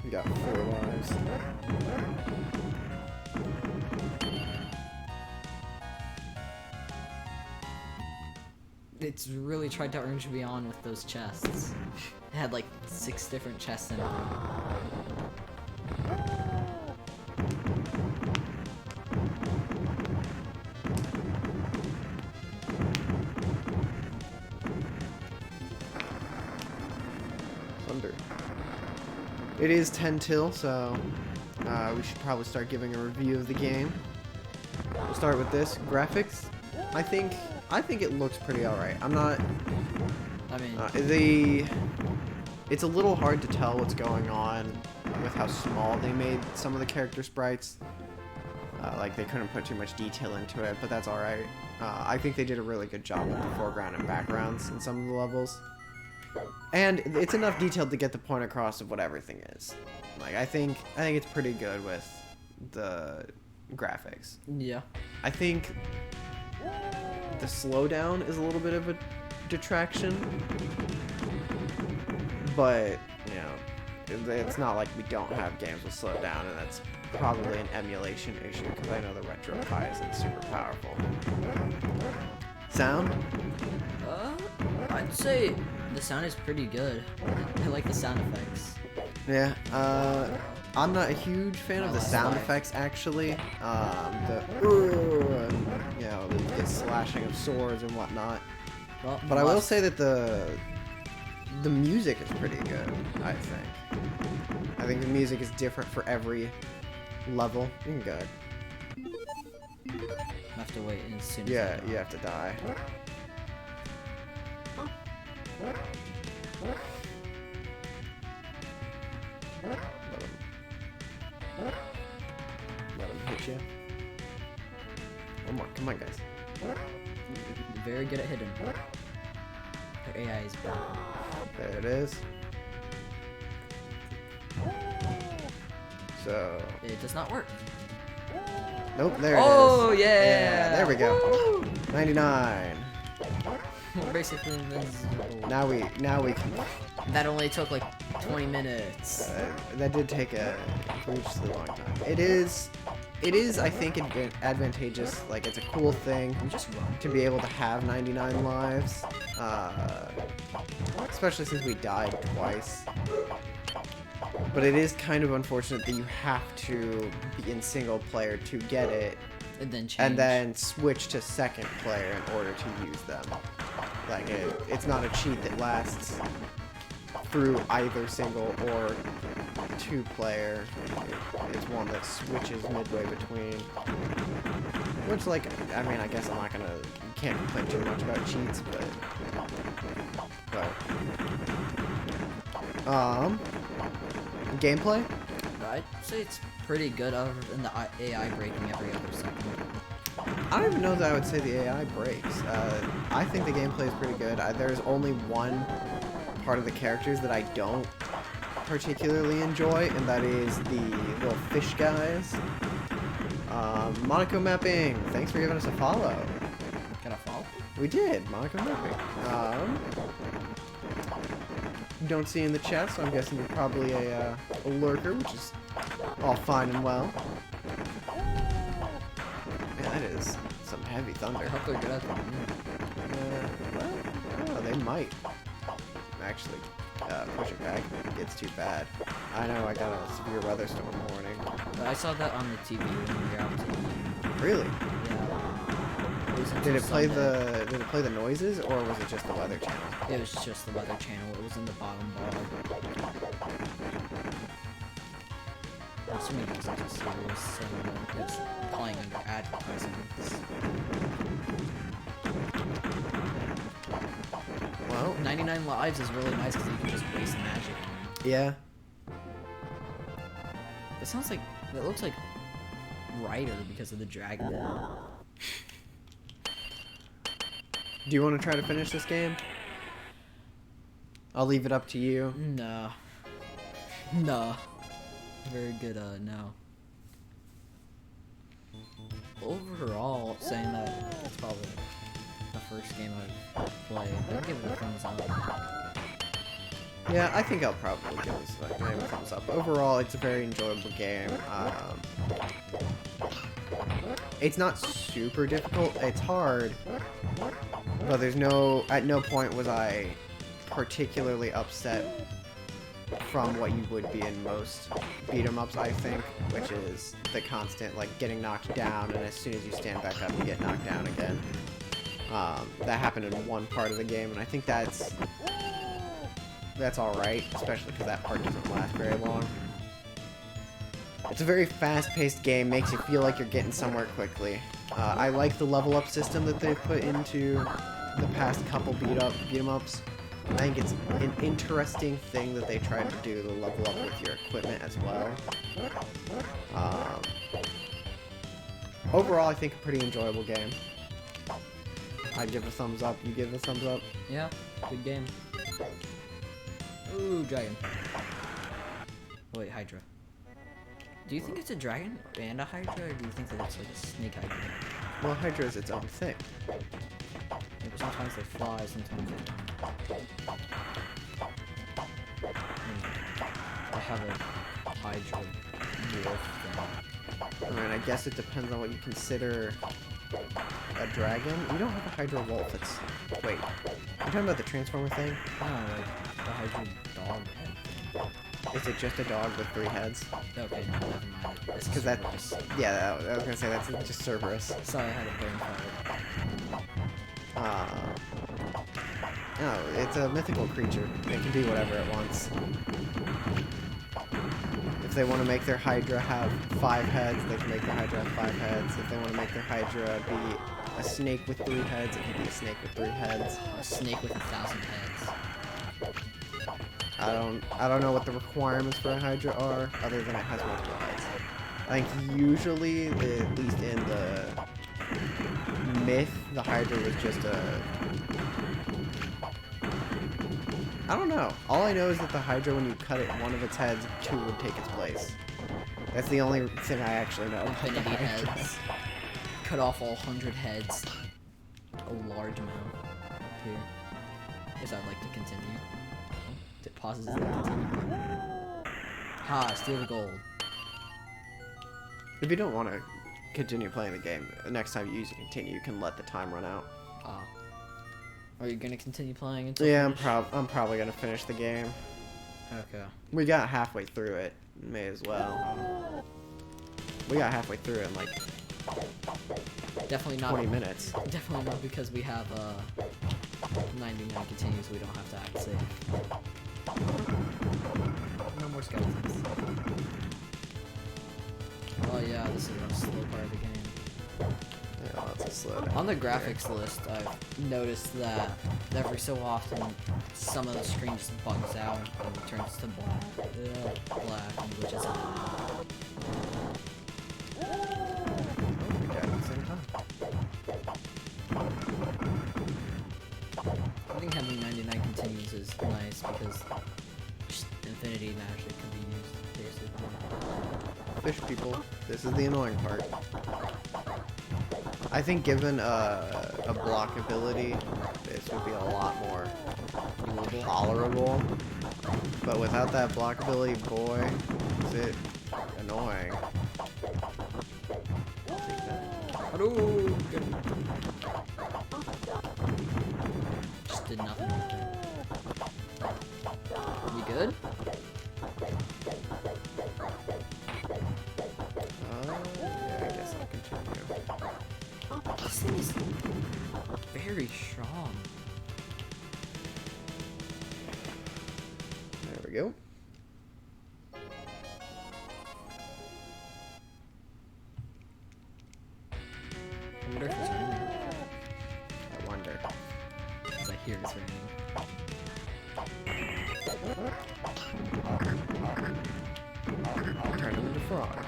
We got 4 lives. It's really tried to urge me on with those chests. It had like 6 different chests in it. Thunder. It is 10 till, so we should probably start giving a review of the game. We'll start with this. Graphics. I think it looks pretty alright. I'm not... I mean... It's a little hard to tell what's going on with how small they made some of the character sprites. Like, they couldn't put too much detail into it, but that's alright. I think they did a really good job with the foreground and backgrounds in some of the levels. And it's enough detail to get the point across of what everything is. Like, I think it's pretty good with the graphics. Yeah. I think the slowdown is a little bit of a detraction, but you know, it's not like we don't have games with slowdown, and that's probably an emulation issue because I know the Retro Pi isn't super powerful. Sound? I'd say the sound is pretty good. I like the sound effects. Yeah, I'm not a huge fan of the sound effects, actually. You know, the slashing of swords and whatnot. Well, But I will say that the music is pretty good, I think. I think the music is different for every level. You can go. I have to wait as soon as Yeah, you have to die. Let him hit you. One more. Come on, guys. Very good at hitting. Their AI is broken. There it is. So... It does not work. Nope, there it is. Oh, yeah! Yeah, there we go. Woo! 99. We're basically invincible. Now we can... That only took like 20 minutes. that did take a hugely long time. It is, I think, advantageous. Like, it's a cool thing to be able to have 99 lives. Especially since we died twice. But it is kind of unfortunate that you have to be in single player to get it. And then change. And then switch to second player in order to use them. Like it's not a cheat that lasts through either single or two-player. It's one that switches midway between. Which, like, I mean, I guess I'm not gonna, can't complain too much about cheats, but gameplay? I'd say it's pretty good other than the AI breaking every other second. I don't even know that I would say the AI breaks. I think the gameplay is pretty good. There's only one part of the characters that I don't particularly enjoy, and that is the little fish guys. Monaco Mapping, thanks for giving us a follow. Got a follow? We did, Monaco Mapping. Don't see in the chat, so I'm guessing you're probably a lurker, which is all fine and well. Man, that is some heavy thunder. I hope they're good at that. Well, I don't know, they might actually push it back if it gets too bad. I know I got a severe weather storm warning. But I saw that on the TV when we were out to eat. Really? Yeah. Did it play the noises, or was it just the weather channel? It was just the weather channel. It was in the bottom bar. I'm assuming it wasn't too serious, so it's playing under advertisements. Well, 99 lives is really nice because you can just waste magic on them. yeah. It sounds like, it looks like Ryder because of the dragon. Do you want to try to finish this game? I'll leave it up to you. No. No. Very good, no. Overall, saying that it's probably the first game I've played, I'd give it a thumbs up. Yeah, I think I'll probably give this a thumbs up. Overall, it's a very enjoyable game. It's not super difficult. It's hard, but at no point was I particularly upset from what you would be in most beat-em-ups, I think, which is the constant, like, getting knocked down, and as soon as you stand back up, you get knocked down again. That happened in one part of the game, and I think that's alright, especially because that part doesn't last very long. It's a very fast-paced game, makes you feel like you're getting somewhere quickly. I like the level-up system that they've put into the past couple beat-em-ups. I think it's an interesting thing that they tried to do to level up with your equipment as well. Overall, I think a pretty enjoyable game. I'd give it a thumbs up. You give it a thumbs up? Yeah, good game. Ooh, dragon. Oh, wait, Hydra. Do you think it's a dragon and a Hydra, or do you think that it's like a snake Hydra? Well, Hydra is its own thing. Yeah, but sometimes they fly, sometimes they don't. I have a Hydra dwarf thing. I mean, I guess it depends on what you consider a dragon. You don't have a Hydra wolf. It's... Wait. You're talking about the Transformer thing? Oh, like the Hydra dog head thing. Is it just a dog with 3 heads? Okay, no, never mind. It's Because that... Cerberus. Yeah, I was gonna say that's just Cerberus. Sorry, I had a brain fart. No, it's a mythical creature. It can be whatever it wants. If they want to make their Hydra have 5 heads, they can make their Hydra have 5 heads. If they want to make their Hydra be a snake with 3 heads, it can be a snake with 3 heads. A snake with 1,000 heads. I don't know what the requirements for a Hydra are, other than it has multiple heads. I think usually, at least in the myth, the Hydra was just a... I don't know. All I know is that the Hydra, when you cut it, one of its heads, 2 would take its place. That's the only thing I actually know. Infinity heads. Cut off all 100 heads. A large amount. Here. Guess I'd like to continue. It pauses and continue. Ha! Steal the gold. If you don't want to continue playing the game, next time you use it continue, you can let the time run out. Are you gonna continue playing until Yeah, finish? I'm probably gonna finish the game. Okay. We got halfway through it. May as well. We got halfway through it in like Definitely not 20 minutes. Definitely not because we have 99 continues, we don't have to act safe. No more skeletons. Oh yeah, this is a slow part of the game. Yeah, lots of slow down On the there. graphics list, I've noticed that every so often some of the screen just bugs out and it turns to black, which is We died at the same time. I think having 99 continues is nice because just infinity magic can be used basically. Fish people. This is the annoying part. I think given a block ability, this would be a lot more tolerable. But without that block ability, boy, is it annoying. Just did nothing with it. You good? Yeah, I guess I'll continue. This thing is very strong. There we go. I wonder if it's raining. I wonder. Because I hear it's raining. Turn them into frogs.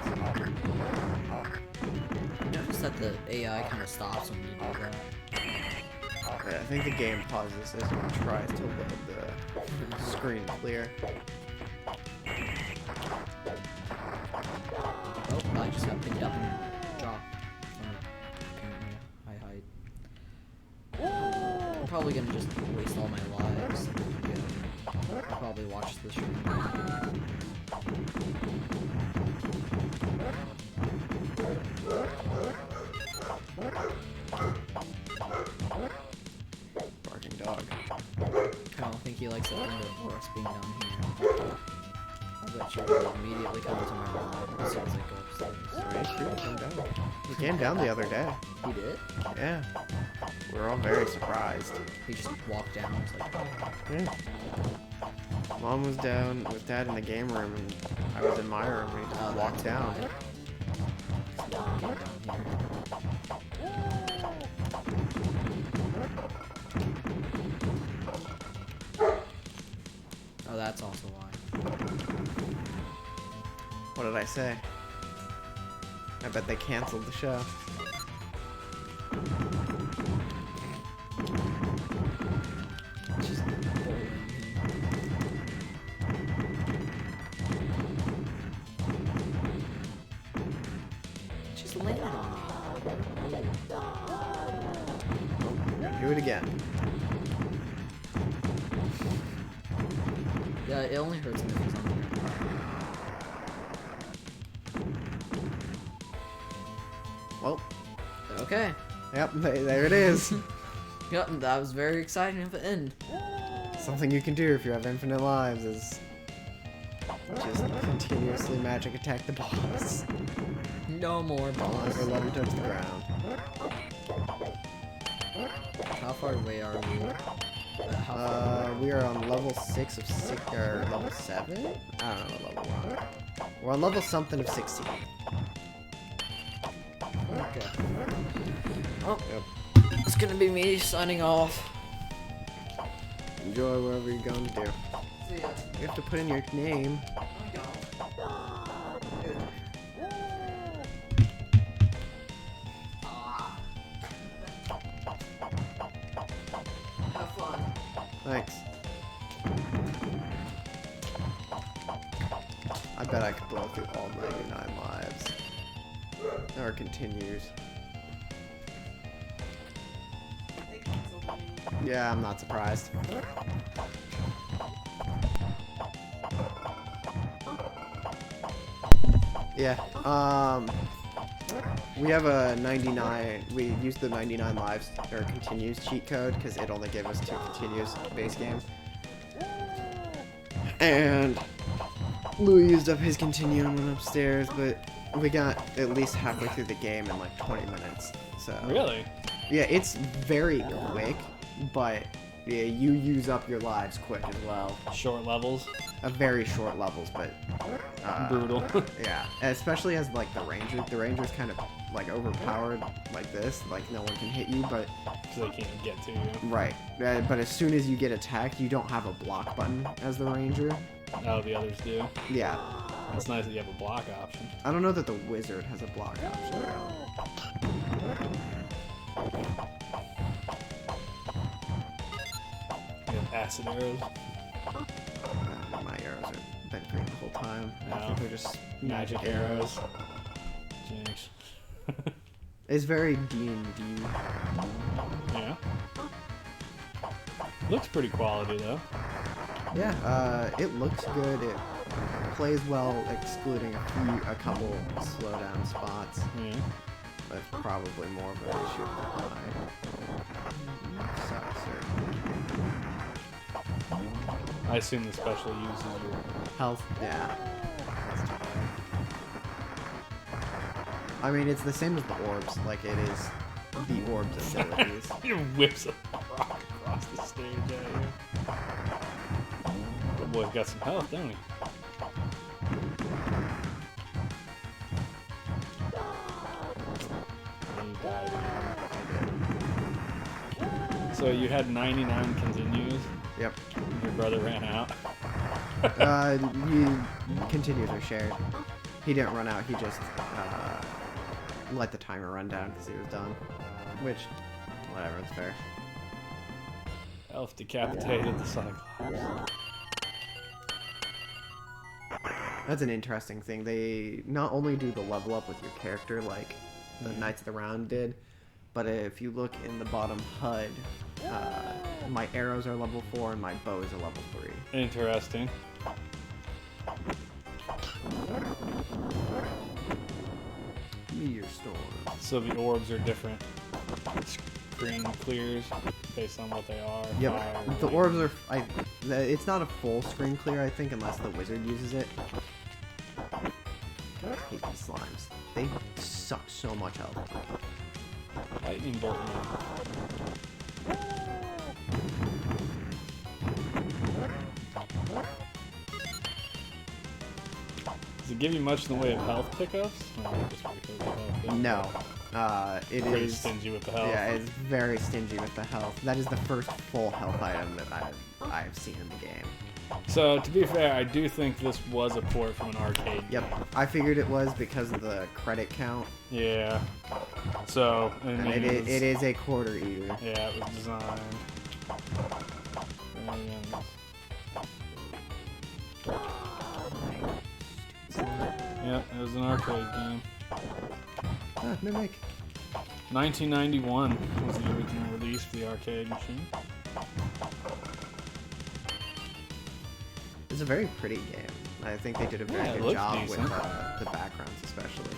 Notice that the AI kind of stops when you do that. Yeah, I think the game pauses as it tries to load the screen clear. Oh, I just got picked up and dropped from apparently a high height. I'm probably gonna just waste all my lives. I'll probably watch the stream. Barking dog. I don't think he likes the end of us being down here. I bet you will immediately come to my room as soon as I go upstairs. Right, sure, come down. He came down the other day. He did? Yeah. We were all very surprised. He just walked down and was like, Yeah. Mom was down with Dad in the game room, and I was in my room, and he just walked down. down here. Oh, that's also why. What did I say? I bet they canceled the show. Just Just landed on me. Do it again. Yeah, it only hurts him if he's on the ground. Well, Okay. yep, there it is. Yep, that was very exciting at the end. Something you can do if you have infinite lives is just continuously magic attack the boss. No more Don't boss. ever let her touch the ground. How far away are we? How far We are on level 6 of 6, or level 7? I don't know what level we're on. We're on level something of 16. Okay. Oh, Yep. it's gonna be me signing off. Enjoy whatever you're going to do. See ya. You have to put in your name. Have fun. Thanks. I bet I could blow through all 99 lives. Or continues. Yeah, I'm not surprised. Yeah, we have a 99, we used the 99 lives, or continues cheat code, because it only gave us 2 continues base game. And Louis used up his continue and went upstairs, but we got at least halfway through the game in like 20 minutes, so. Really? Yeah, it's very quick, but Yeah, you use up your lives quick as well. Short levels. Very short levels, but Brutal. yeah, especially as like the ranger. The ranger's kind of like overpowered like this. Like no one can hit you, but So they can't get to you. right. But as soon as you get attacked, you don't have a block button as the ranger. Oh, the others do. Yeah. It's nice that you have a block option. I don't know that the wizard has a block option. You have acid arrows. My arrows have been green the whole time. I No. think they're just Magic arrows. Jinx. It's very D&D. Yeah. Looks pretty quality though. Yeah, it looks good. It plays well, excluding a couple slowdown spots. Yeah. But probably more of an issue with the sucks. I assume the special uses your Health, yeah. I mean, it's the same as the orbs. Like, it is the orbs' abilities. He whips a rock across the stage at you. The boy's got some health, don't he? And he died again. So you had 99 continues. Yep. Your brother ran out. Continues are shared. He didn't run out. He just let the timer run down because he was done. Which, whatever, it's fair. Elf decapitated the Cyclops. That's an interesting thing. They not only do the level up with your character like the Knights of the Round did, but if you look in the bottom HUD, my arrows are level 4 and my bows are level 3. Interesting. Meteor Storm. So the orbs are different screen clears based on what they are. Yep. Fire, The light. orbs are... it's not a full screen clear, I think, unless the wizard uses it. I hate these slimes. They suck so much health. Lightning bolt. Does it give you much in the way of health pickups? No, just because of health. No. It Pretty is... stingy with the health. Yeah, it's very stingy with the health. That is the first full health item that I've seen in the game. So, to be fair, I do think this was a port from an arcade. Yep, I figured it was because of the credit count. Yeah. So, I And mean, it is a quarter eater. Yeah, it was designed. Yeah, it was an arcade game. Ah, mimic. 1991 was the original release for the arcade machine. It's a very pretty game. I think they did a very Yeah, it good looks job decent. with the backgrounds, especially.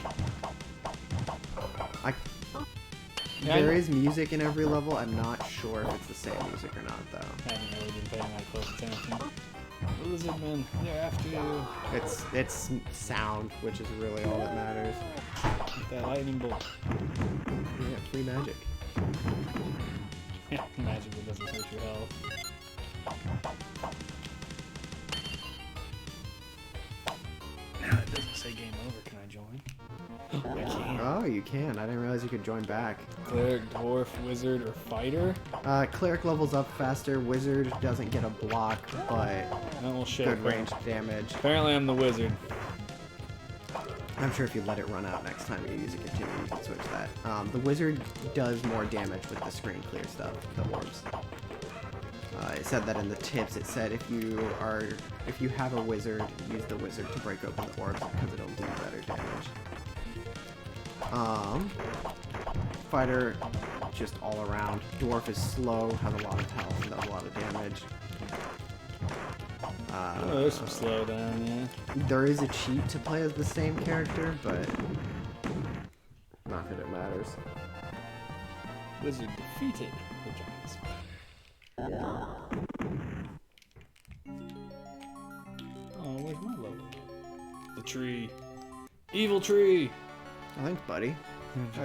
There is music in every level. I'm not sure if it's the same music or not, though. Haven't really been paying that close attention. Lizardmen, they're after you. It's sound, which is really all that matters. With that lightning bolt. Yeah, free magic. Yeah, magic that doesn't hurt your health. Now it doesn't say game over. Can I join? I can. Oh, you can. I didn't realize you could join back. Cleric, dwarf, wizard, or fighter? Cleric levels up faster. Wizard doesn't get a block, but Oh, shit. good range damage. Apparently I'm the wizard. I'm sure if you let it run out next time you use a continue, you can switch that. The wizard does more damage with the screen clear stuff, the orbs. It said that in the tips. It said if you have a wizard, use the wizard to break open the orbs because it'll do better damage. Fighter, just all around. Dwarf is slow, has a lot of health, and does a lot of damage. Oh, there's some slowdown, yeah. There is a cheat to play as the same character, but not that it matters. Wizard defeated the giant spider. Oh, where's my logo? The tree. Evil tree! I think, buddy.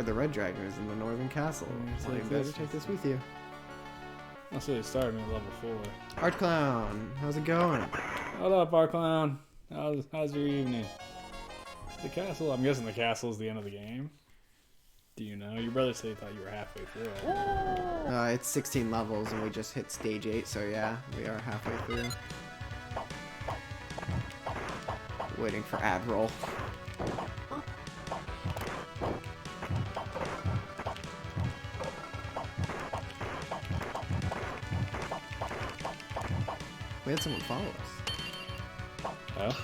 The red dragon is in the northern castle, so you better take this with you. That's what it started me at level 4. Art Clown, how's it going? What up, Art Clown? How's your evening? The castle? I'm guessing the castle is the end of the game. Do you know? Your brother said he thought you were halfway through it. It's 16 levels and we just hit stage 8, so yeah, we are halfway through. Waiting for ad roll. We had someone follow us. Oh?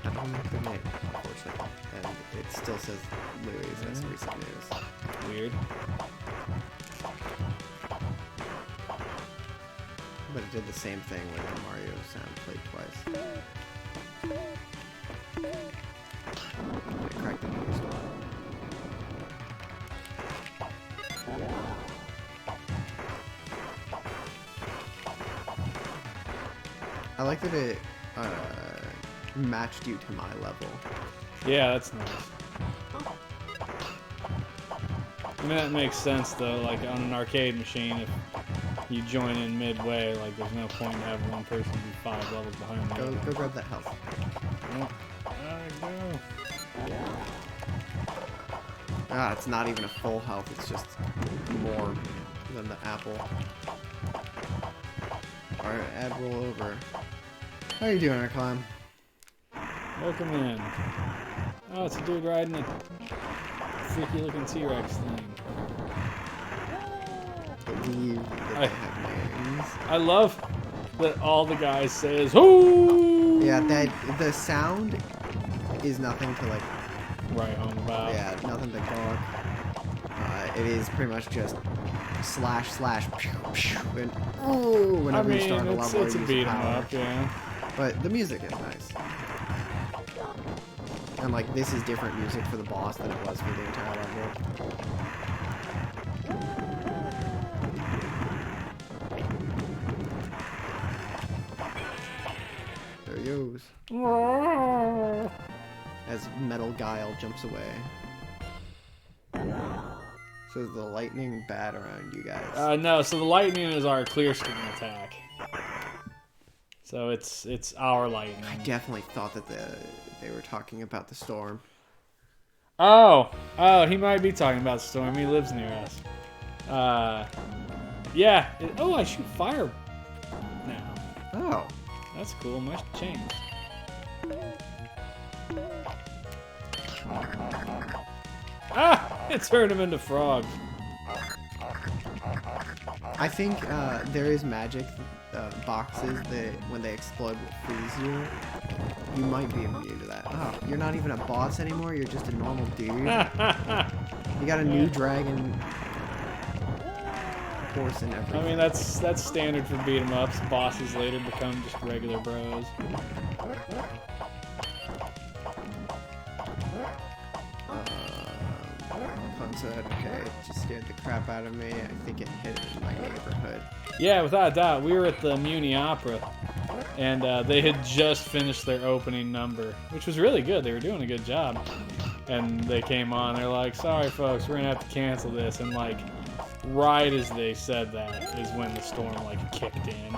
I don't know their name, unfortunately. And it still says Louis as recent news. Weird. But it did the same thing when the Mario sound played twice. It cracked into your store. I like that it matched you to my level. Yeah, that's nice. I mean, that makes sense, though. Like, on an arcade machine, if you join in midway, like, there's no point in having one person be 5 levels behind the other. Go grab that health. Oh, there I go. Ah, it's not even a full health, it's just more than the apple. Alright, ad roll over. How you doing, Arcon? Welcome in. Oh, it's a dude riding a freaky looking T-Rex thing. Believe that they have names. I love that all the guys say is "Hoo!" Yeah, the sound is nothing to like. Right home about. Yeah, nothing to gawk. It is pretty much just slash pew, pew, and ooh, whenever you start a level, it's a you beat 'em power. up, yeah. But the music is nice. And like this is different music for the boss than it was for the entire level. There he goes. As Metal Guile jumps away. So is the lightning bad around you guys? No, so the lightning is our clear screen attack. So it's our lightning. I definitely thought that they were talking about the storm. Oh, he might be talking about Storm. He lives near us. Yeah. Oh, I shoot fire now. Oh. That's cool. Much changed. Ah! It turned him into frogs. I think there is magic boxes that when they explode will freeze you. You might be immune to that. Oh, you're not even a boss anymore, you're just a normal dude. You got a new dragon horse and everything. I mean, that's standard for beat 'em ups. Bosses later become just regular bros. Fun said, okay, it just scared the crap out of me. I think it hit in my neighborhood. Yeah, without a doubt. We were at the Muni Opera, and they had just finished their opening number, which was really good. They were doing a good job. And they came on, they're like, sorry folks, we're gonna have to cancel this. And like, right as they said that is when the storm like kicked in.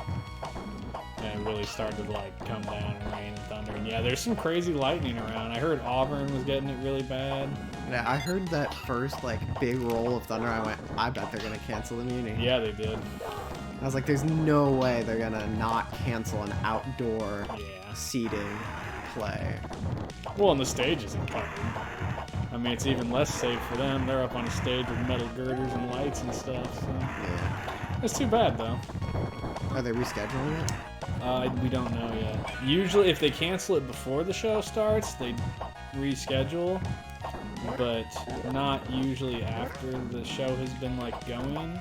And it really started to like come down and rain and thunder. And yeah, there's some crazy lightning around. I heard Auburn was getting it really bad. Yeah, I heard that first like big roll of thunder. I went, I bet they're gonna cancel the Muni. Yeah, they did. I was like, there's no way they're gonna not cancel an outdoor seating play. Well, and the stage isn't covered. I mean, it's even less safe for them. They're up on a stage with metal girders and lights and stuff. So. Yeah. It's too bad, though. Are they rescheduling it? We don't know yet. Usually, if they cancel it before the show starts, they reschedule. But not usually after the show has been like going.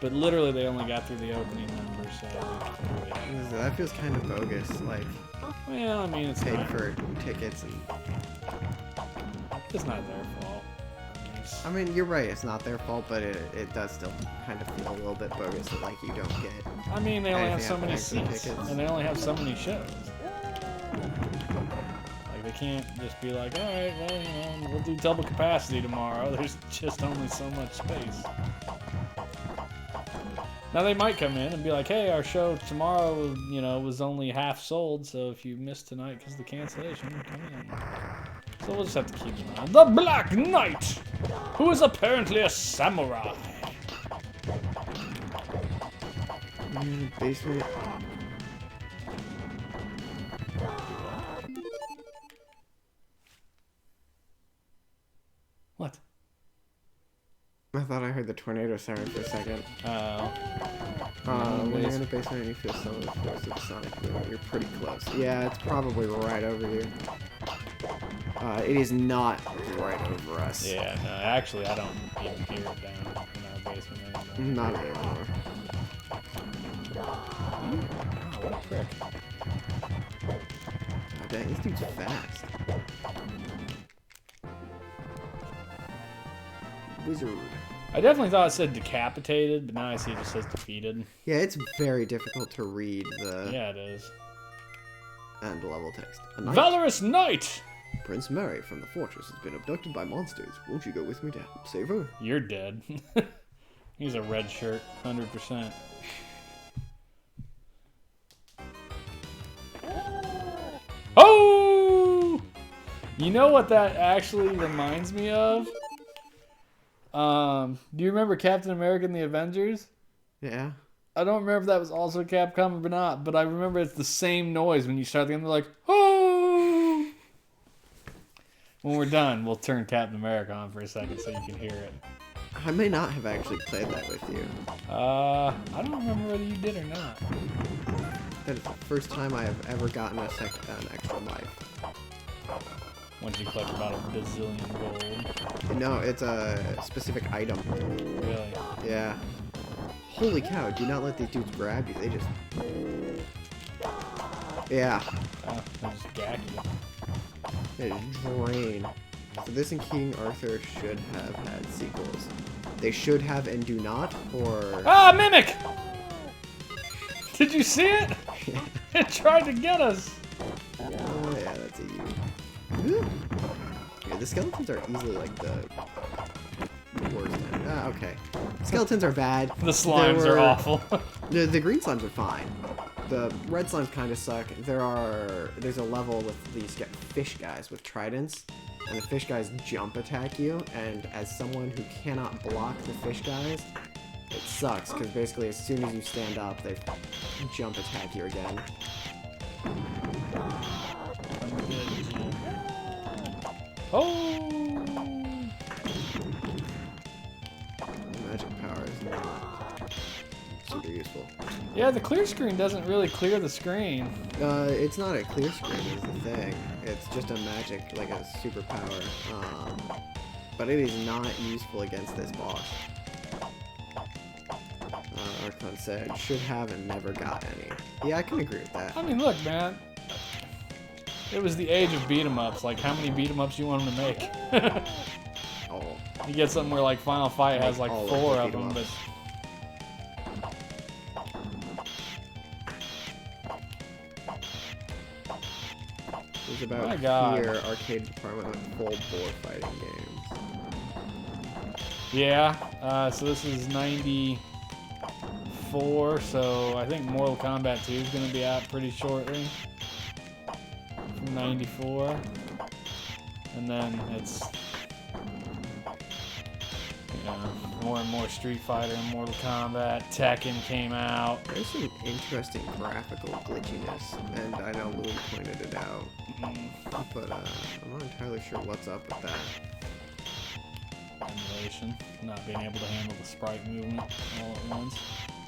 But literally, they only got through the opening number, so. Yeah. That feels kind of bogus. Like, well, I mean, it's paid not, for tickets and. It's not their fault. I mean, you're right. It's not their fault, but it does still kind of feel a little bit bogus that like you don't get. I mean, they only have so many anything after the seats, tickets. and they only have so many shows. Like they can't just be like, all right, well, you know, we'll do double capacity tomorrow. There's just only so much space. Now they might come in and be like, "Hey, our show tomorrow, you know, was only half sold, so if you missed tonight because of the cancellation, come in." So we'll just have to keep an eye on the Black Knight, who is apparently a samurai. Basement. What? I thought I heard the tornado siren for a second. Oh. When you're in the basement and you feel some of the force of the sonic boom, you're pretty close. Yeah, it's probably right over here. It is not right over us. Yeah, no, actually, I don't even hear it down in our basement anymore. Not anymore. Oh, what a prick. Oh, dang, this dude's fast. Wizard. I definitely thought it said decapitated, but now I see it just says defeated. Yeah, it's very difficult to read the Yeah, it is. end level text. A knight. Valorous Knight! Prince Mary from the fortress has been abducted by monsters. Won't you go with me to help save her? You're dead. He's a red shirt, 100%. Oh! You know what that actually reminds me of? Do you remember Captain America and the Avengers? Yeah. I don't remember if that was also Capcom or not, but I remember it's the same noise when you start the game. They're like, oh! When we're done, we'll turn Captain America on for a second so you can hear it. I may not have actually played that with you. I don't remember whether you did or not. That is the first time I have ever gotten an extra life. Once you collect about a bazillion gold. No, it's a specific item. Really? Yeah. Holy cow, do not let these dudes grab you. They just... Yeah. Oh, they just gack you. They just drain. So this and King Arthur should have had sequels. They should have and do not, or... Ah, Mimic! Did you see it? It tried to get us. Oh yeah, that's a you. Yeah, the skeletons are easily like the worst. Okay. Skeletons are bad. The slimes are awful. The green slimes are fine. The red slimes kind of suck. There's a level with these fish guys with tridents, and the fish guys jump attack you, and as someone who cannot block the fish guys, it sucks, because basically as soon as you stand up, they jump attack you again. Oh! Magic power is not super useful. Yeah, the clear screen doesn't really clear the screen. It's not a clear screen is the thing. It's just a magic, like a superpower. But it is not useful against this boss. Archon said, should have and never got any. Yeah, I can agree with that. I mean, look, man. It was the age of beat-em-ups. Like, how many beat-em-ups you want them to make? Oh. You get something where, like, Final Fight has, like, All of 4 the of them, but... beat-em-ups. There's about My God. here, arcade department with full board fighting games. Yeah, so this is 94, so I think Mortal Kombat 2 is going to be out pretty shortly. From 94. And then it's, you know, more and more Street Fighter and Mortal Kombat. Tekken came out. There's some interesting graphical glitchiness, and I know Louis pointed it out. But I'm not entirely sure what's up with that. Emulation, not being able to handle the sprite movement all at once.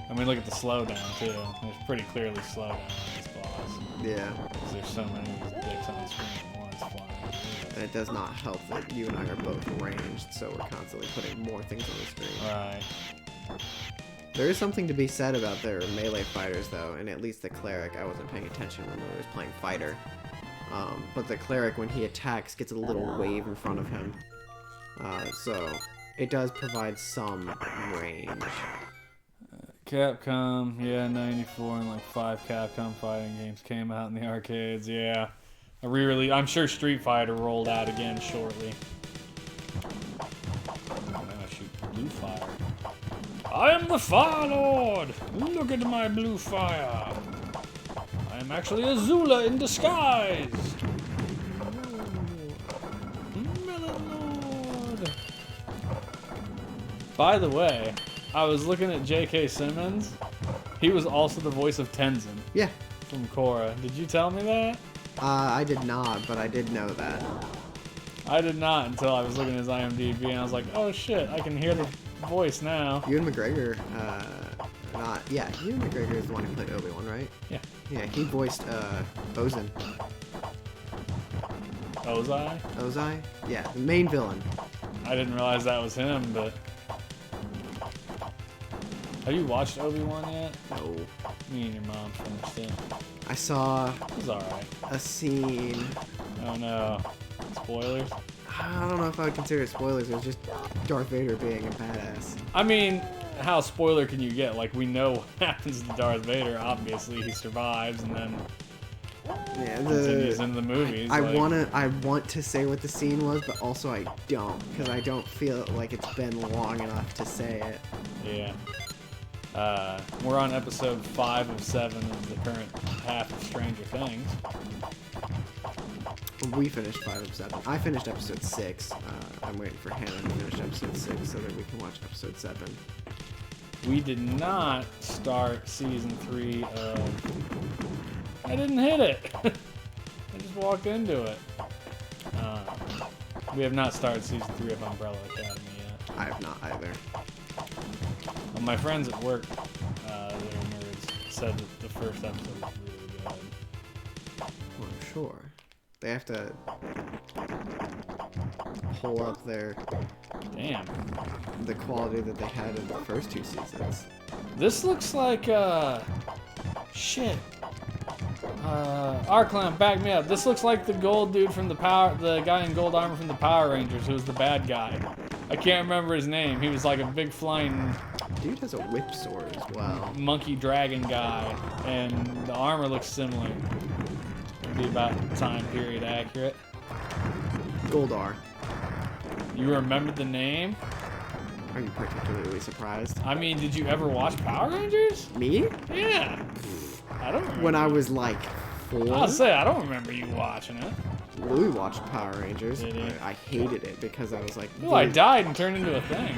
I mean, look at the slowdown too. There's pretty clearly slowdown on this boss. Yeah. Because there's so many of these dicks on the screen at once flying. And it does not help that you and I are both ranged, so we're constantly putting more things on the screen. Right. There is something to be said about their melee fighters, though, and at least the cleric. I wasn't paying attention when I was playing fighter. But the cleric, when he attacks, gets a little wave in front of him. So it does provide some range. Capcom, yeah, 94, and like 5 Capcom fighting games came out in the arcades, yeah. A re-release. I'm sure Street Fighter rolled out again shortly. I'm gonna shoot blue fire. I am the Fire Lord! Look at my blue fire! I am actually a Zula in disguise! Melon Lord! By the way, I was looking at J.K. Simmons. He was also the voice of Tenzin Yeah. from Korra. Did you tell me that? I did not, but I did know that. I did not until I was looking at his IMDb and I was like, oh shit, I can hear the voice now. Ewan McGregor, Ewan McGregor is the one who played Obi-Wan, right? Yeah. Yeah, he voiced, Ozai. Ozai? Ozai? Yeah, the main villain. I didn't realize that was him, but... Have you watched Obi-Wan yet? No. Me and your mom finished it. I saw It was alright. a scene. Oh no. Spoilers? I don't know if I would consider it spoilers. It was just Darth Vader being a badass. I mean, how spoiler can you get? Like, we know what happens to Darth Vader. Obviously, he survives and then Yeah, continues into the movies. I like, want to say what the scene was, but also I don't, because I don't feel like it's been long enough to say it. Yeah. We're on episode 5 of 7 of the current half of Stranger Things. We finished 5 of 7. I finished episode 6. I'm waiting for Hannah to finish episode 6 so that we can watch episode 7. We did not start season 3 of... I didn't hit it! I just walked into it. We have not started season 3 of Umbrella Academy yet. I have not either. Well, my friends at work, they're nerds, said that the first episode was really good. Well, I'm sure. They have to pull up Damn. the quality that they had in the first 2 seasons. This looks like, shit. Arclam, back me up. This looks like the gold dude from the guy in gold armor from the Power Rangers, who was the bad guy. I can't remember his name. He was like a big flying Dude has a whip sword as well. monkey dragon guy, and the armor looks similar. It'd be about time period accurate. Goldar. You remember the name? Are you particularly surprised? I mean, did you ever watch Power Rangers? Me? Yeah. I don't remember. When I was like 4. I'll say, I don't remember you watching it. Louis watched Power Rangers. Did he? I hated it because I was like, Oh, I died and turned into a thing.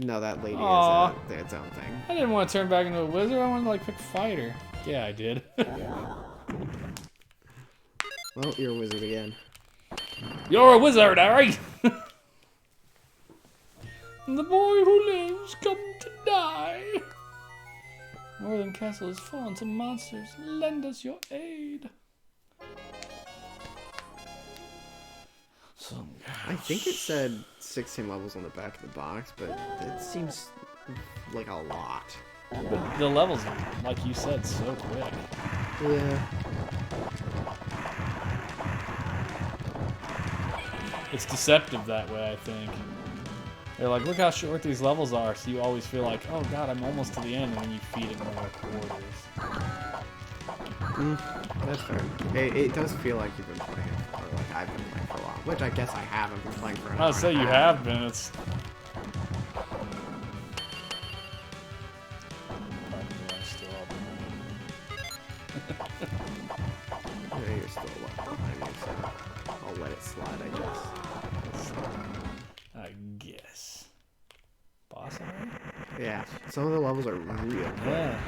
No, that lady Aw. is its own thing. I didn't want to turn back into a wizard. I wanted to like pick fighter. Yeah, I did. Well, you're a wizard again. You're a wizard, alright? The boy who lives come to die. Northern Castle has fallen to monsters. Lend us your aid. I think it said 16 levels on the back of the box, but it seems like a lot. But the levels, like you said, so quick. Yeah. It's deceptive that way, I think. They're like, look how short these levels are, so you always feel like, oh god, I'm almost to the end, and then you feed it more quarters. That's fair. It does feel like you've been playing, or like I've been playing for a while, which I guess I haven't been playing for a while. I'll say you have been. It's. Yeah, you're still a lot behind me, so I'll let it slide, I guess. I guess. Boss already? Yeah, some of the levels are real quick. Yeah.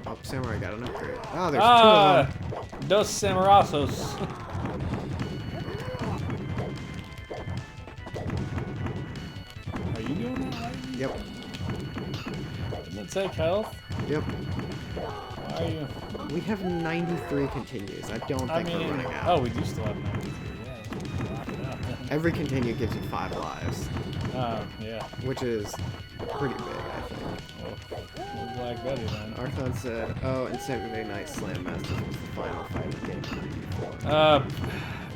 Oh, Samurai got an upgrade. Oh, there's 2 of them. Dos Samarasos. Are you doing that right? Yep. Didn't it take health? Yep. Why are you? We have 93 continues. I don't think we're running out. Oh, we do still have 93. Yeah. Lock it up. Every continue gives you 5 lives, Oh, yeah. which is pretty big, I think. Well, Black Betty then. Arthon said, oh, and Saturday Night Slam Masters was the final fight of Game 3.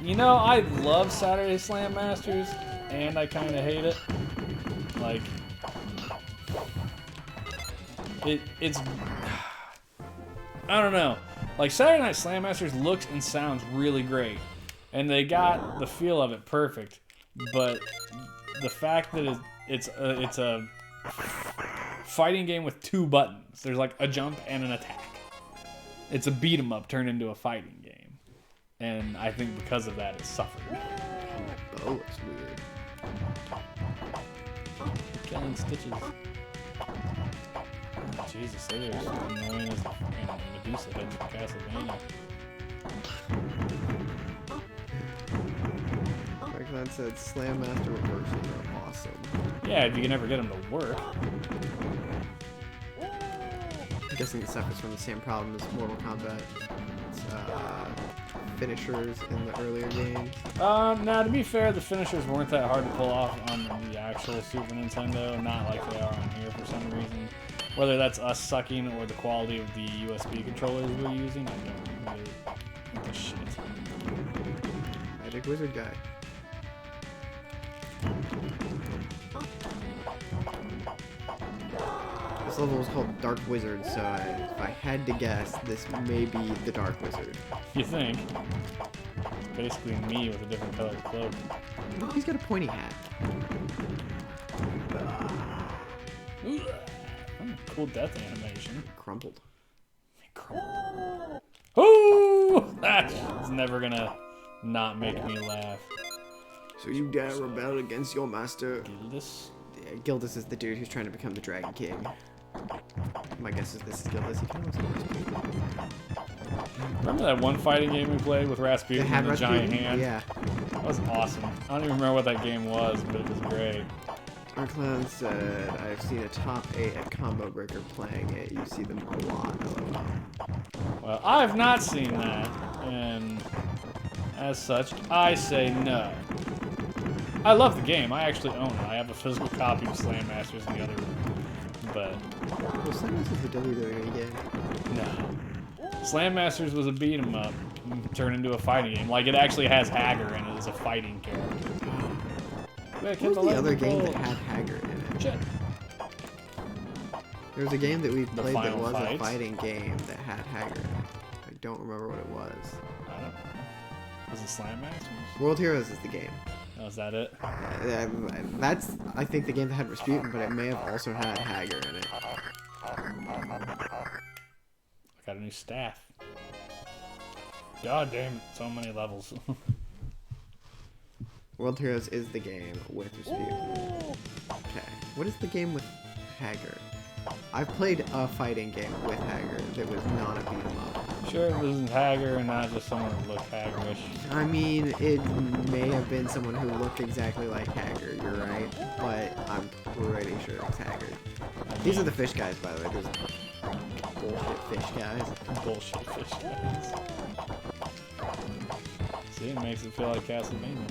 You know, I love Saturday Slam Masters, and I kind of hate it. Like, it's, I don't know. Like, Saturday Night Slam Masters looks and sounds really great, and they got the feel of it perfect. But the fact that it's a fighting game with 2 buttons. There's like a jump and an attack. It's a beat 'em up turned into a fighting game, and I think because of that, it suffered. Oh, it's weird. Killing Stitches. Oh, Jesus, they are as annoying as Medusa heads in Castlevania. Like Glenn said, Slam Master reversals are awesome. Yeah, if you can ever get them to work. I'm guessing it suffers from the same problem as Mortal Kombat. It's, finishers in the earlier games. Now, to be fair, the finishers weren't that hard to pull off on the actual Super Nintendo, not like they are on here for some reason. Whether that's us sucking or the quality of the USB controllers we're using, I don't really give a shit. Magic Wizard guy. This level was called Dark Wizard, so if I had to guess, this may be the Dark Wizard. You think? Basically me with a different colored cloak. Look, he's got a pointy hat. Ooh, cool death animation. Crumpled. Ooh! That's never gonna not make me laugh. So you dare rebel against your master? Gildas? Yeah, Gildas is the dude who's trying to become the Dragon King. My guess is this is Gildas. He kind of looks like Rasputin. Remember that one fighting game we played with Rasputin and the giant hand? Yeah. That was awesome. I don't even remember what that game was, but it was great. Our clown said, I've seen a top 8 at Combo Breaker playing it. You see them a lot, LOL. Well, I've not seen that, and as such, I say no. I love the game. I actually own it. I have a physical copy of Slam Masters in the other room, but Well, Slam is the WWE game. no. Slam Masters was a beat 'em up turned into a fighting game. Like, it actually has Hager in it as a fighting character. What was the other game that had Hager in it? Shit. There was a game that we The played that Final was a Fight? fighting game that had Hager in it. I don't remember what it was. I don't know. Was it Slam Masters? World Heroes is the game. Oh, is that it? That's, I think, the game that had Rasputin, but it may have also had Hager in it. I got a new staff. God damn it, so many levels. World Heroes is the game with Rasputin. Okay. What is the game with Hager? I've played a fighting game with Hager that was not a beat 'em up. Sure, it wasn't Hager and not just someone who looked Hagerish. I mean, it may have been someone who looked exactly like Hager, you're right, but I'm pretty sure it's Hager. These are the fish guys, by the way. There's bullshit fish guys. Bullshit fish guys. See, it makes it feel like Castlevania.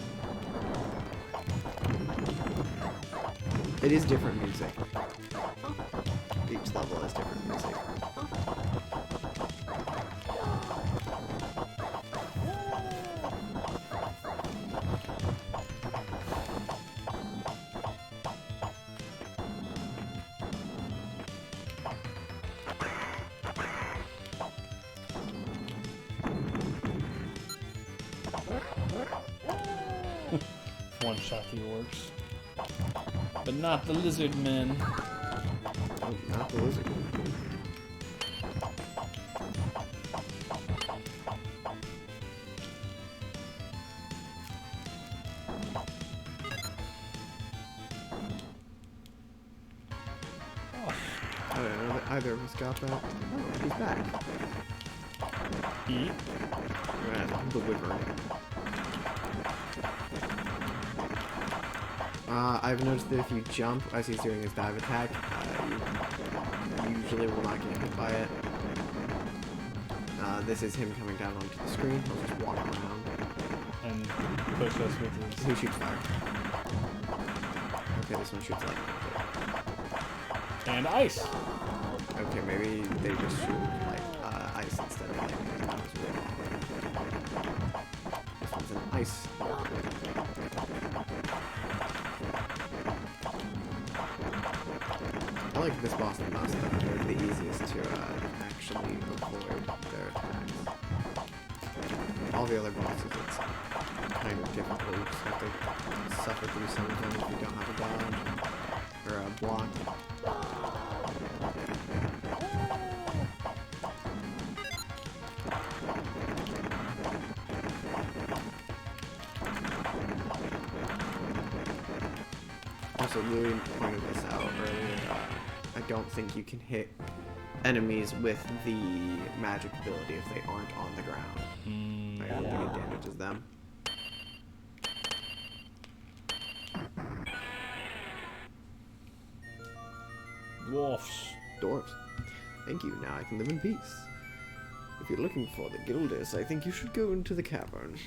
It is different music. Each level has different music. One shot the orcs. But not the lizard men. Oh, not the lizard. I don't know that either of us got that. Oh, he's back. Eat. Right, the wyvern. I've noticed that if you jump as he's doing his dive attack, you usually will not get hit by it. This is him coming down onto the screen. He'll just walk around. And push us with his... Who shoots fire? Okay, this one shoots lightning. And ice. Okay, maybe they just shoot like ice instead of lightning. This one's an ice. I like this boss the most though. They're the easiest to actually avoid their attacks. All the other bosses, it's kind of difficult. You just have to suffer through some of them if you don't have a dodge. or a block. Also, Louis pointed this out earlier. I don't think you can hit enemies with the magic ability if they aren't on the ground. I don't think it damages them. Dwarfs. Dwarves. Thank you. Now I can live in peace. If you're looking for the Gildas, I think you should go into the cavern.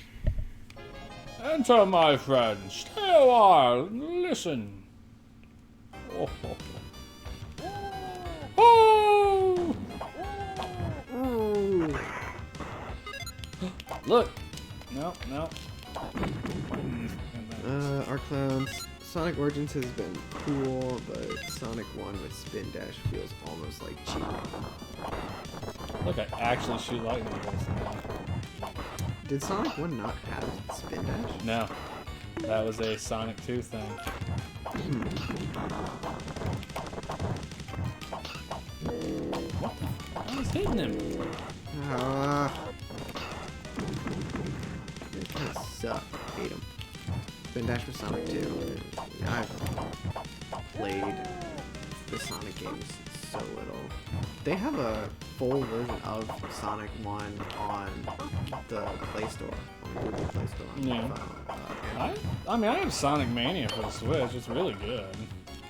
Enter, my friend. Stay a while and listen. Oh. Oh. Oh. Look. No. Our clowns. Sonic Origins has been cool, but Sonic 1 with Spin Dash feels almost like cheating. Look, I actually shoot lightning bolts now. Did Sonic 1 not have Spin Dash? No. That was a Sonic 2 thing. I was hitting him. They kind of suck. Hate them. Spin Dash with Sonic 2. I've played the Sonic games so little. They have a full version of Sonic 1 on the Play Store, on the Google Play Store. Yeah. I mean, I have Sonic Mania for the Switch. It's really good.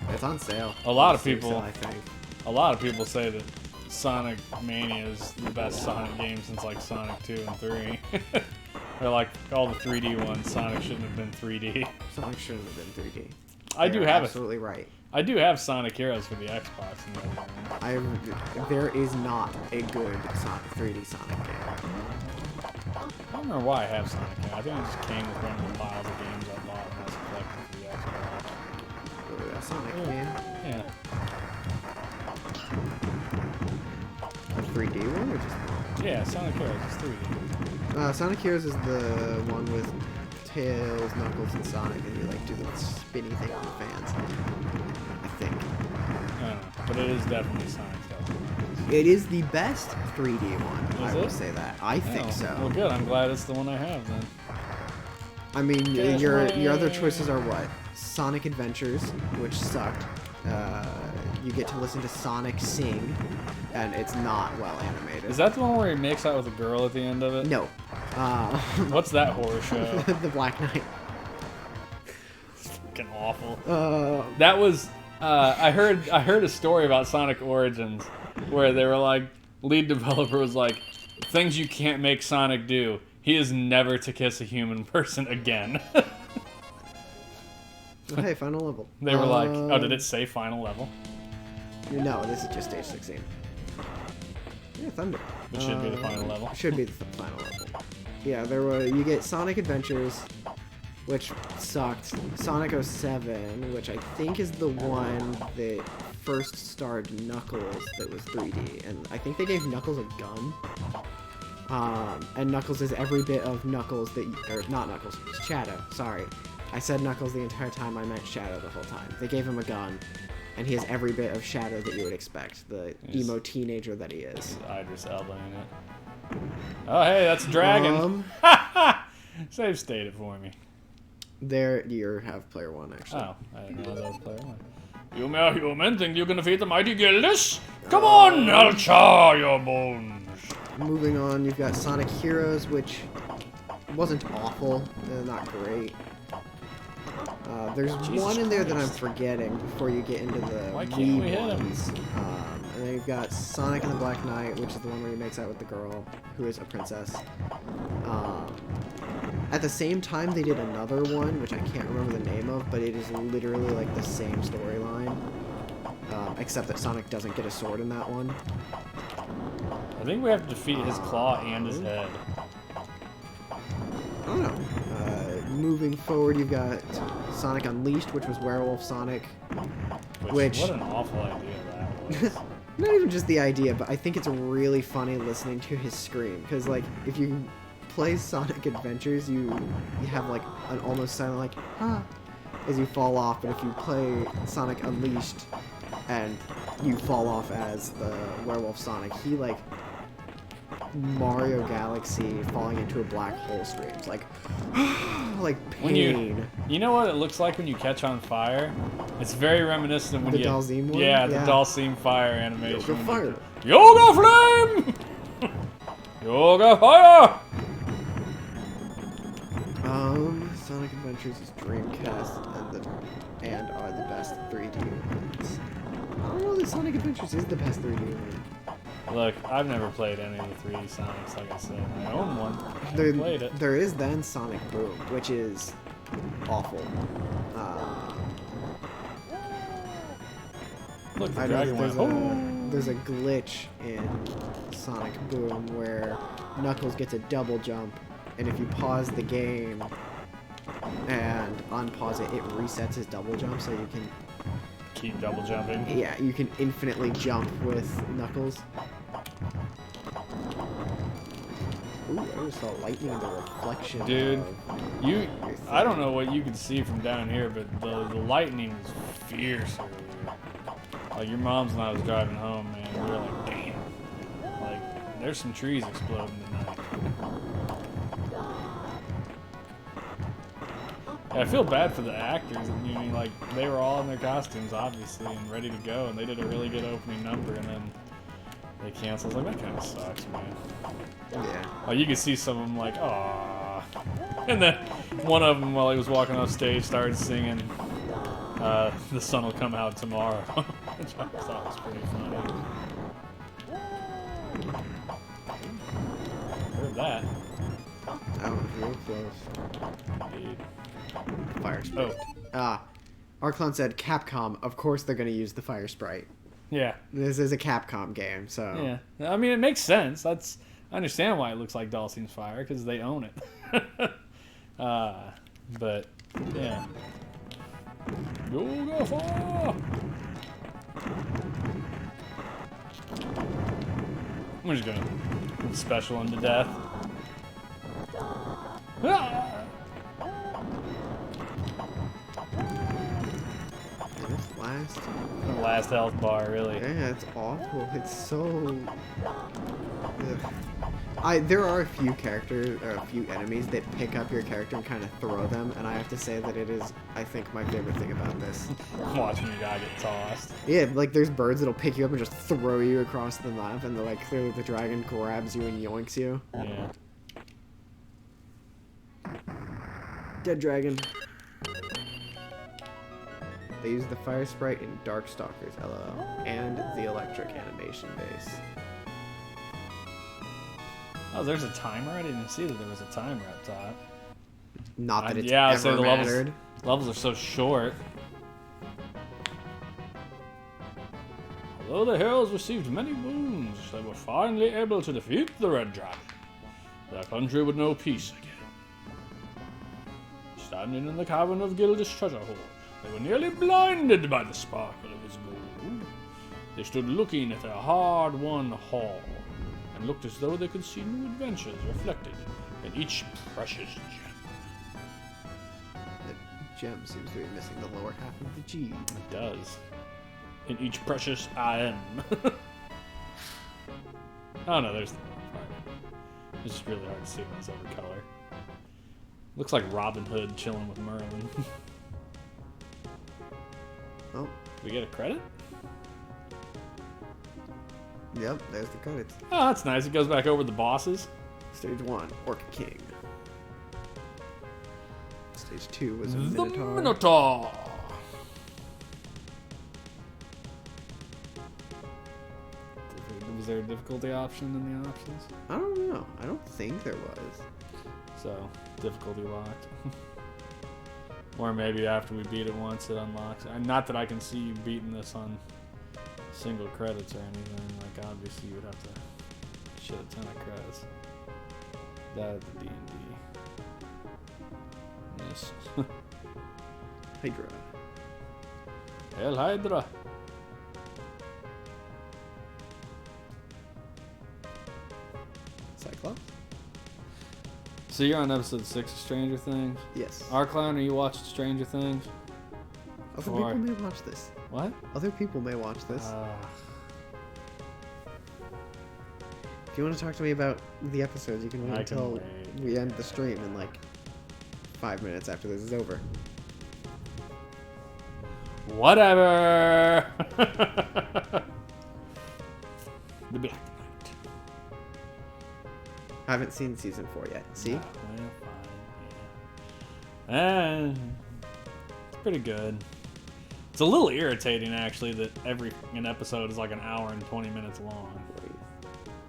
It's on sale. A lot of It's on people, sale, I think. a lot of people say that Sonic Mania is the best Sonic game since like Sonic 2 and 3. They're like all the 3D ones. Sonic shouldn't have been 3D. Sonic shouldn't have been 3D. I do have absolutely right. I do have Sonic Heroes for the Xbox. And the other one. There is not a good 3D Sonic game. I don't remember why I have Sonic Heroes. I think it just came with one of the piles of games I bought when I was collecting for the Xbox. Sonic game. Yeah. A 3D one or just Yeah, Sonic Heroes is 3D. Sonic Heroes is the one with Tails, Knuckles, and Sonic, and you like do the spinny thing on the fans. I think. I don't know, but it is definitely Sonic Heroes. It is the best 3D one. Is I will it? say that. I think Oh, so. Well, good. I'm glad it's the one I have then. I mean, Guess your what? other choices are what? Sonic Adventures, which sucked. You get to listen to Sonic sing, and it's not well animated. Is that the one where he makes out with a girl at the end of it? No. What's that horror show? The Black Knight. Fucking awful. That was I heard a story about Sonic Origins where they were like, lead developer was like, things you can't make Sonic do. He is never to kiss a human person again. Oh, hey, final level. They were like, oh, did it say final level? No, this is just stage 16. Yeah, Thunder. It should be the final level. Should be the final level. Yeah, you get Sonic Adventures, which sucked. Sonic 07, which I think is the one that first starred Knuckles that was 3D, and I think they gave Knuckles a gun. And Knuckles is every bit of Knuckles or not Knuckles, Shadow, sorry. I said Knuckles the entire time, I meant Shadow the whole time. They gave him a gun, and he has every bit of Shadow that you would expect, the emo teenager that he is. Idris Elba in it. Oh, hey, that's a dragon. Save stated for me. There, you have player 1, actually. Oh, I didn't know that was player 1. You mere human think you can defeat the mighty Gildas? Come on, I'll chow your bones. Moving on, you've got Sonic Heroes, which wasn't awful, not great. There's one in there that I'm forgetting before you get into the Why can't we hit him? ones. And then you've got Sonic and the Black Knight, which is the one where he makes out with the girl, who is a princess. At the same time, they did another one, which I can't remember the name of, but it is literally like the same storyline, except that Sonic doesn't get a sword in that one. I think we have to defeat his claw and his head. I don't know. Moving forward, you've got Sonic Unleashed, which was Werewolf Sonic. Which What an awful idea that was. not even just the idea, but I think it's really funny listening to his scream. Because, like, if you play Sonic Adventures, you have, like, an almost silent, like, ah. as you fall off, but if you play Sonic Unleashed and you fall off as the werewolf Sonic, he like Mario Galaxy falling into a black hole screams like pain. You know what it looks like when you catch on fire? It's very reminiscent when The you Dalsim one? Yeah, the Yeah. Dalsim fire animation. Yoga fire. Yoga flame. Yoga fire. Sonic Adventures is Dreamcast and are the best 3D ones. I don't know that Sonic Adventures is the best 3D one. Look, I've never played any of the 3D Sonics, like I said. I own one. I haven't played it. There is then Sonic Boom, which is awful. Look, the I know dragon that went, there's a glitch in Sonic Boom where Knuckles gets a double jump, and if you pause the game and unpause it, it resets his double jump, so you can keep double jumping. Yeah, you can infinitely jump with Knuckles. Ooh, I just saw lightning in the reflection. Dude, of I don't know what you can see from down here, but the lightning was fierce earlier. Like, your mom's and I was driving home, man. We were like, damn. Like, there's some trees exploding tonight. Yeah, I feel bad for the actors. I mean, like, they were all in their costumes, obviously, and ready to go, and they did a really good opening number, and then they canceled. I was like, that kind of sucks, man. Yeah. Like, you could see some of them like, aww. And then one of them, while he was walking off stage, started singing, The Sun Will Come Out Tomorrow, which I thought was pretty funny. Heard that. That was real close. Indeed. Fire sprite. Oh. Arclon said Capcom. Of course they're going to use the fire sprite. Yeah. This is a Capcom game, so... Yeah. I mean, it makes sense. I understand why it looks like Dalsim's Fire, because they own it. But, yeah. Yoga fire! I'm just gonna special him to death. Ah! The last health bar, really. Yeah, it's awful. It's so... Ugh. There are a few characters, or a few enemies that pick up your character and kind of throw them, and I have to say that it is, I think, my favorite thing about this. Watching your guy get tossed. Yeah, like there's birds that'll pick you up and just throw you across the map, and like clearly the dragon grabs you and yoinks you. Yeah. Dead dragon. They use the fire sprite in Darkstalkers, LOL, and the electric animation base. Oh, there's a timer? I didn't see that there was a timer up top. Not that it's I'd ever say the mattered. levels are so short. Although the heroes received many wounds, they were finally able to defeat the Red Dragon. Their country would know peace again. Standing in the cavern of Gildish treasure hoard, they were nearly blinded by the sparkle of his gold. They stood looking at their hard-won haul, and looked as though they could see new adventures reflected in each precious gem. The gem seems to be missing the lower half of the G. It does. In each precious IM. Oh no, there's the part. It's just really hard to see when it's over color. Looks like Robin Hood chilling with Merlin. Oh. Do we get a credit? Yep, there's the credits. Oh, that's nice. It goes back over the bosses. Stage 1, Orc King. Stage 2 was a The Minotaur. Minotaur. Was there a difficulty option in the options? I don't know. I don't think there was. So, difficulty locked. Or maybe after we beat it once, it unlocks. Not that I can see you beating this on single credits or anything. Like, obviously, you would have to shit a ton of credits. That's the D&D. Yes. Hydra. Hail Hydra. Cyclops? So you're on episode 6 of Stranger Things? Yes. Arclown, are you watching Stranger Things? Other people may watch this. What? Other people may watch this. If you want to talk to me about the episodes, you can wait until we end the stream in like 5 minutes after this is over. Whatever. The Black Knight. I haven't seen season 4 yet. See? Well, fine, yeah. It's pretty good. It's a little irritating, actually, that an episode is like an hour and 20 minutes long.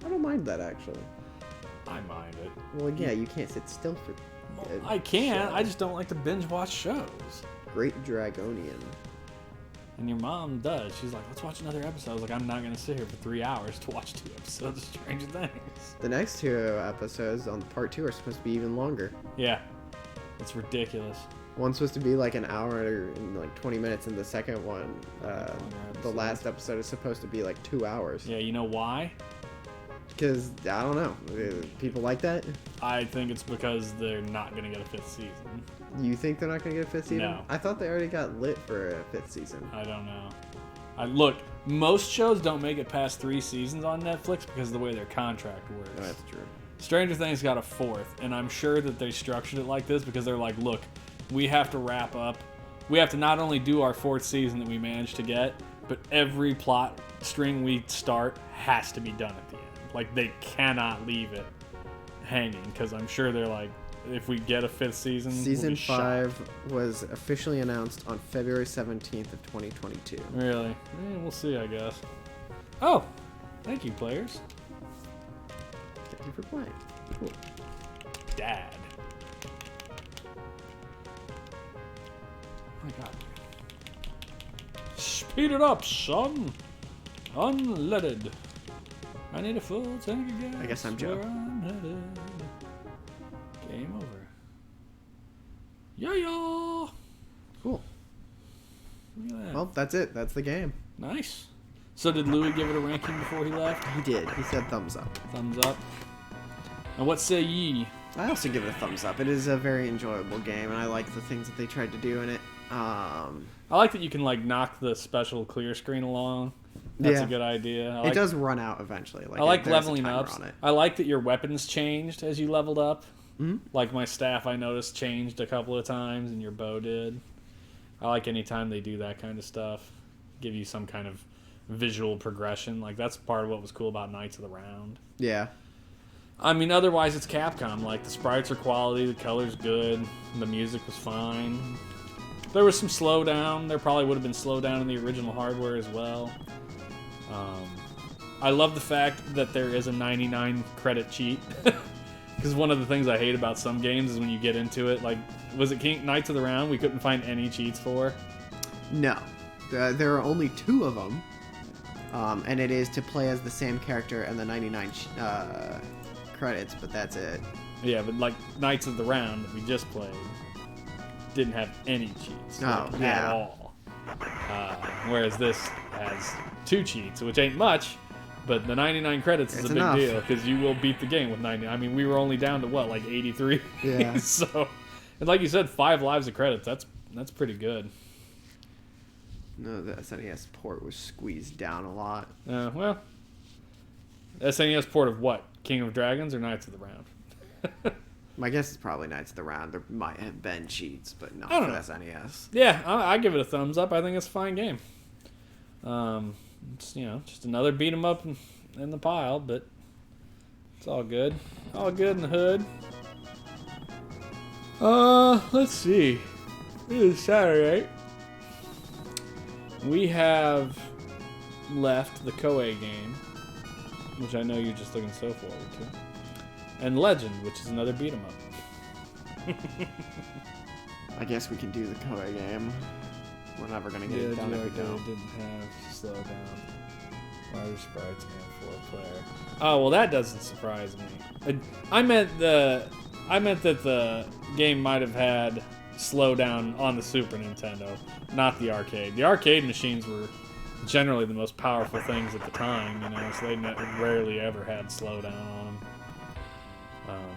I don't mind that, actually. I mind it. Well, yeah, you can't sit still for... I can. I just don't like to binge watch shows. Great Dragonian. And your mom does. She's like, let's watch another episode. I was like, I'm not going to sit here for 3 hours to watch 2 episodes of Stranger Things. The next 2 episodes on part 2 are supposed to be even longer. Yeah. It's ridiculous. One's supposed to be like an hour and like 20 minutes, and the second one, the last episode is supposed to be like 2 hours. Yeah, you know why? Because, I don't know, people like that? I think it's because they're not going to get a 5th season. You think they're not going to get a 5th season? No. I thought they already got lit for a 5th season. I don't know. Look, most shows don't make it past 3 seasons on Netflix because of the way their contract works. Oh, that's true. Stranger Things got a 4th, and I'm sure that they structured it like this because they're like, look, we have to wrap up. We have to not only do our 4th season that we managed to get, but every plot string we start has to be done at the end. Like, they cannot leave it hanging because I'm sure they're like, if we get a 5th season, Season 5 was officially announced on February 17th of 2022. Really? We'll see, I guess. Oh, thank you, players. Thank you for playing. Cool. Dad. Oh my god. Speed it up, son. Unleaded. I need a full tank of gas. I guess I'm Joe. where I'm headed. Game over. Yeah. Cool. Look at that. Well, that's it. That's the game. Nice. So did Louis give it a ranking before he left? He did. He said thumbs up. Thumbs up. And what say ye? I also give it a thumbs up. It is a very enjoyable game, and I like the things that they tried to do in it. I like that you can like knock the special clear screen along. That's a good idea. It does run out eventually. I like there's a leveling timer up. on it. I like that your weapons changed as you leveled up. Mhm. Like my staff, I noticed changed a couple of times, and your bow did. I like any time they do that kind of stuff. Give you some kind of visual progression. Like that's part of what was cool about Knights of the Round. Yeah. I mean, otherwise it's Capcom. Like the sprites are quality, the color's good, the music was fine. There was some slowdown. There probably would have been slowdown in the original hardware as well. I love the fact that there is a 99 credit cheat. Because one of the things I hate about some games is when you get into it, like, was it Knights of the Round we couldn't find any cheats for? No. There are only 2 of them. And it is to play as the same character and the 99 credits, but that's it. Yeah, but like Knights of the Round that we just played didn't have any cheats at all. Whereas this has 2 cheats, which ain't much, but the 99 credits is a big deal because you will beat the game with 90. I mean, we were only down to what, like 83? Yeah. So, and like you said, 5 lives of credits. That's pretty good. No, the SNES port was squeezed down a lot. Well, SNES port of what? King of Dragons or Knights of the Round? My guess is probably Knights of the Round. There might have been cheats, but not I for don't know. SNES. Yeah, I give it a thumbs up. I think it's a fine game. It's, just another beat 'em up in the pile, but it's all good. All good in the hood. Let's see. It is Saturday. We have left the Koei game, which I know you're just looking so forward to, and Legend, which is another beat 'em up. I guess we can do the Koei game. We're never going to get it done if we don't. Didn't have slow down. Larger sprites and 4-player. Oh well, that doesn't surprise me. I meant that the game might have had slowdown on the Super Nintendo, not the arcade. The arcade machines were generally the most powerful things at the time, so they rarely ever had slowdown on them.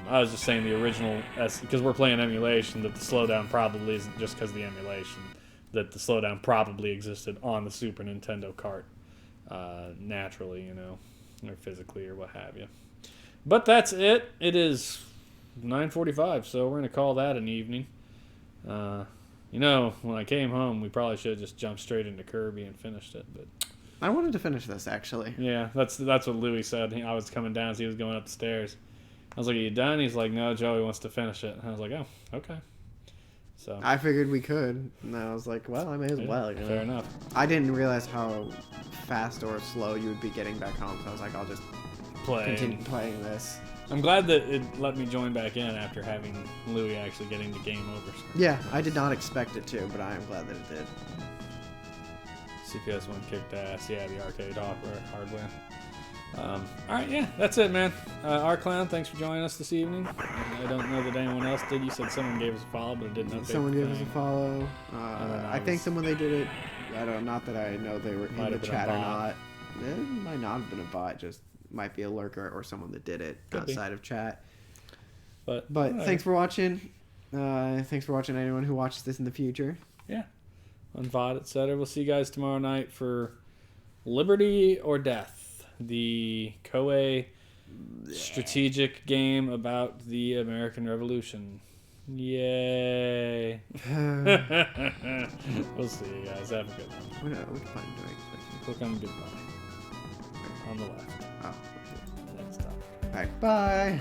I was just saying the original, because we're playing emulation, that the slowdown probably isn't just because of the emulation. that the slowdown probably existed on the Super Nintendo cart, naturally, you know, or physically or what have you. But that's it. It is 9:45, so we're gonna call that an evening. You know, when I came home, we probably should have just jumped straight into Kirby and finished it. But I wanted to finish this, actually. yeah, that's what Louis said. I was coming down as he was going up the stairs. I was like, "Are you done?" He's like, "No, Joey wants to finish it." And I was like, "Oh, okay." So I figured we could, and I was like, well, I may as well. You know? Fair enough. I didn't realize how fast or slow you would be getting back home, so I was like, I'll just continue playing this. I'm glad that it let me join back in after having Louis actually getting the game over. So. Yeah, I did not expect it to, but I am glad that it did. CPS 1 kicked ass. Yeah, the arcade hardware. Alright, yeah, that's it, man. R-Clown, thanks for joining us this evening. I don't know that anyone else did. You said someone gave us a follow, but it didn't update. Someone the gave us a thing. follow. I think someone they did it. I don't. Not that I know they were in the chat or not. It might not have been a bot. Just might be a lurker or someone that did it outside of chat. But thanks for watching. Thanks for watching anyone who watches this in the future. Yeah. On VOD, etc. We'll see you guys tomorrow night for Liberty or Death, the Koei strategic game about the American Revolution. Yay. We'll see you guys. Have a good one. Which button do I click? Click on goodbye. On the left. Oh. Next time. Alright, bye.